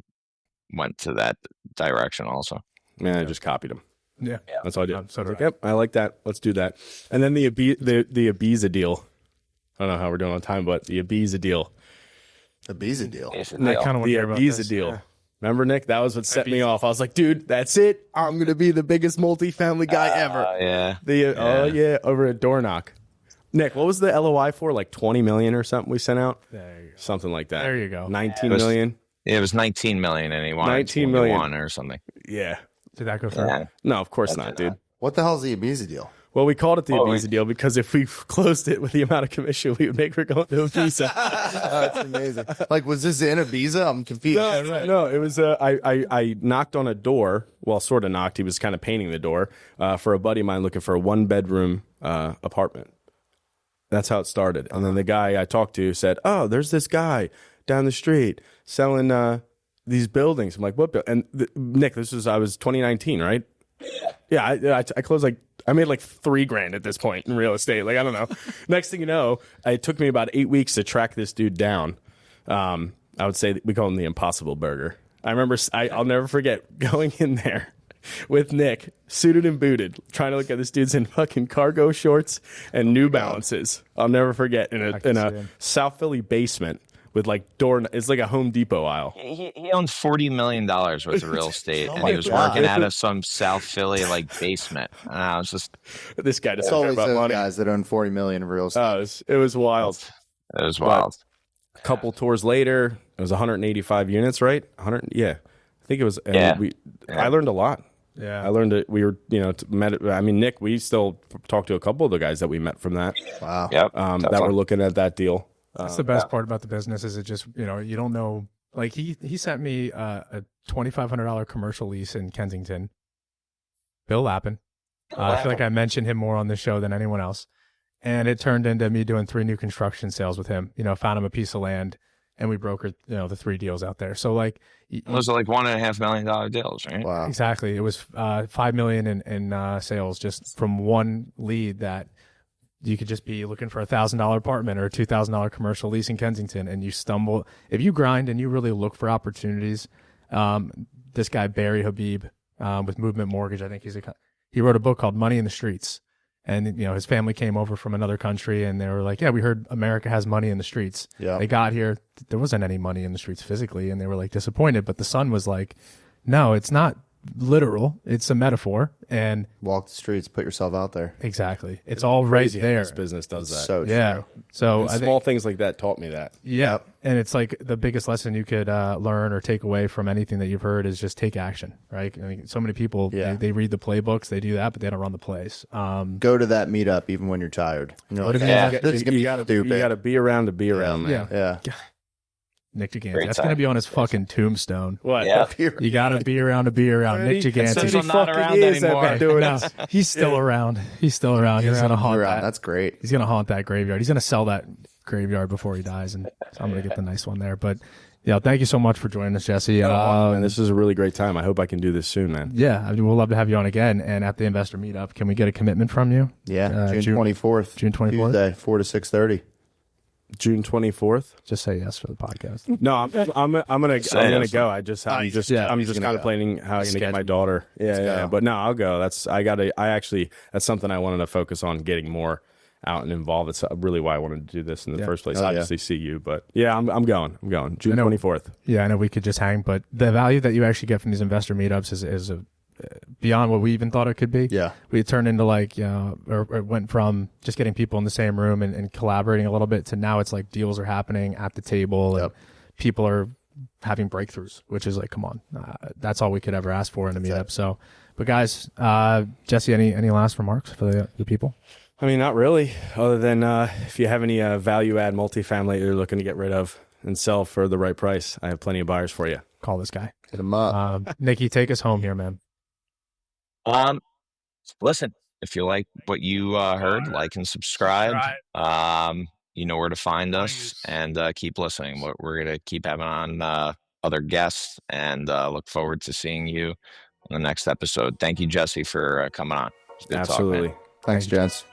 went to that direction also. Man, I just copied him. Yeah. That's all I did. So I was do like, I. yep, I like that. Let's do that. And then the Ibiza deal. I don't know how we're doing on time, but the Ibiza deal. The Visa deal. I kind of want to The hear about Ibiza this. deal. Yeah. Remember, Nick? That was what set me Ibiza. off. I was like, dude, that's it. I'm going to be the biggest multifamily guy ever. Yeah. Over at Doorknock. Nick, what was the LOI for? Like 20 million or something we sent out? There you go. Something like that. There you go. 19 It was- million? It was 19 million, and he wanted 19 million. 21 or something. Yeah. Did that go through? Yeah. No, of course not, dude. What the hell's the Ibiza deal? Well, we called it the Oh, Ibiza deal because if we closed it with the amount of commission we would make for going to Ibiza. That's amazing. Like, was this in Ibiza? I'm confused. No, it was. I knocked on a door. Well, sort of knocked. He was kind of painting the door for a buddy of mine looking for a 1-bedroom apartment. That's how it started. And then the guy I talked to said, "Oh, there's this guy down the street selling these buildings." I'm like, "What?" And Nick, I was 2019, right? Yeah, I closed I made like $3,000 at this point in real estate. Like, I don't know. Next thing you know, it took me about 8 weeks to track this dude down. I would say we call him the Impossible Burger. I remember I'll never forget going in there with Nick, suited and booted, trying to look at this dude's in fucking cargo shorts and New Balances. I'll never forget in a South Philly basement with like it's like a Home Depot aisle. He owns $40 million worth of real estate, and he was working out of some South Philly like basement. And I was just, this guy doesn't It's care always about those money. guys that own 40 million of real estate. Oh, it was wild. it was wild. A couple tours later, it was 185 units, right? 100, yeah. I think it was. And Yeah. I learned a lot. Yeah. I learned that we were, met. I mean, Nick, we still talked to a couple of the guys that we met from that. Wow. Yep. That were looking at that deal. That's the best part about the business is it just, you don't know. Like he sent me a $2,500 commercial lease in Kensington. Bill Lappin. I feel like I mentioned him more on the show than anyone else. And it turned into me doing 3 new construction sales with him. Found him a piece of land and we brokered, the 3 deals out there. So like, Those are like $1.5 million deals, right? Wow. exactly. It was $5 million in sales just from one lead that you could just be looking for $1,000 apartment or a $2,000 commercial lease in Kensington, and you stumble. If you grind and you really look for opportunities, this guy Barry Habib with Movement Mortgage, I think he wrote a book called Money in the Streets, and his family came over from another country, and they were like, "Yeah, we heard America has money in the streets." Yeah. They got here, there wasn't any money in the streets physically, and they were like disappointed. But the son was like, "No, it's not literal; it's a metaphor." And Walk the streets, put yourself out there. exactly, it's all right there. This business does that. So Yeah. true. So And I small think, things like that taught me that. yeah. And it's like the biggest lesson you could learn or take away from anything that you've heard is just take action, right? I mean, so many people, Yeah. they read the playbooks, they do that, but they don't run the plays. Go to that meetup even when you're tired. What if Yeah. you This is gonna You be gotta stupid. be around to be around, man. Yeah. Yeah. Nick Giganti. Great That's time. going to be on his fucking tombstone. What? Yeah. You got to be around to be around. Nick Since Giganti. I'm not around anymore. No, he's still around. He's still around. He's going to haunt Around. that. That's great. He's going to haunt that graveyard. He's going to sell that graveyard before he dies, and so I'm going to get the nice one there. But yeah, thank you so much for joining us, Jesse. Man, this is a really great time. I hope I can do this soon, man. Yeah, I mean, we'll love to have you on again. And at the investor meetup, can we get a commitment from you? Yeah. June 24th. June 24th? Tuesday, 4 to 6:30. June 24th. Just say yes for the podcast. No, I'm gonna go. I'm just he's gonna contemplating how I'm gonna get my daughter. Yeah, go. yeah. But no, I'll go. That's something I wanted to focus on getting more out and involved. It's really why I wanted to do this in the first place. Oh, yeah. Obviously, see you, but yeah, I'm going. June know. 24th. Yeah, I know we could just hang, but the value that you actually get from these investor meetups is beyond what we even thought it could be. Yeah. We turned into or it went from just getting people in the same room and collaborating a little bit to now it's like deals are happening at the table and people are having breakthroughs, which is like, come on, that's all we could ever ask for in a meetup. So, but guys, Jesse, any last remarks for the people? I mean, not really. Other than if you have any value add multifamily you're looking to get rid of and sell for the right price, I have plenty of buyers for you. Call this guy. Hit them up. Nikki, take us home here, man. Listen, if you like what you heard, like and subscribe. You know where to find us, and keep listening. We're gonna keep having on other guests, and look forward to seeing you on the next episode. Thank you, Jesse, for coming on. It's good talk, man. Absolutely. Thanks, gents.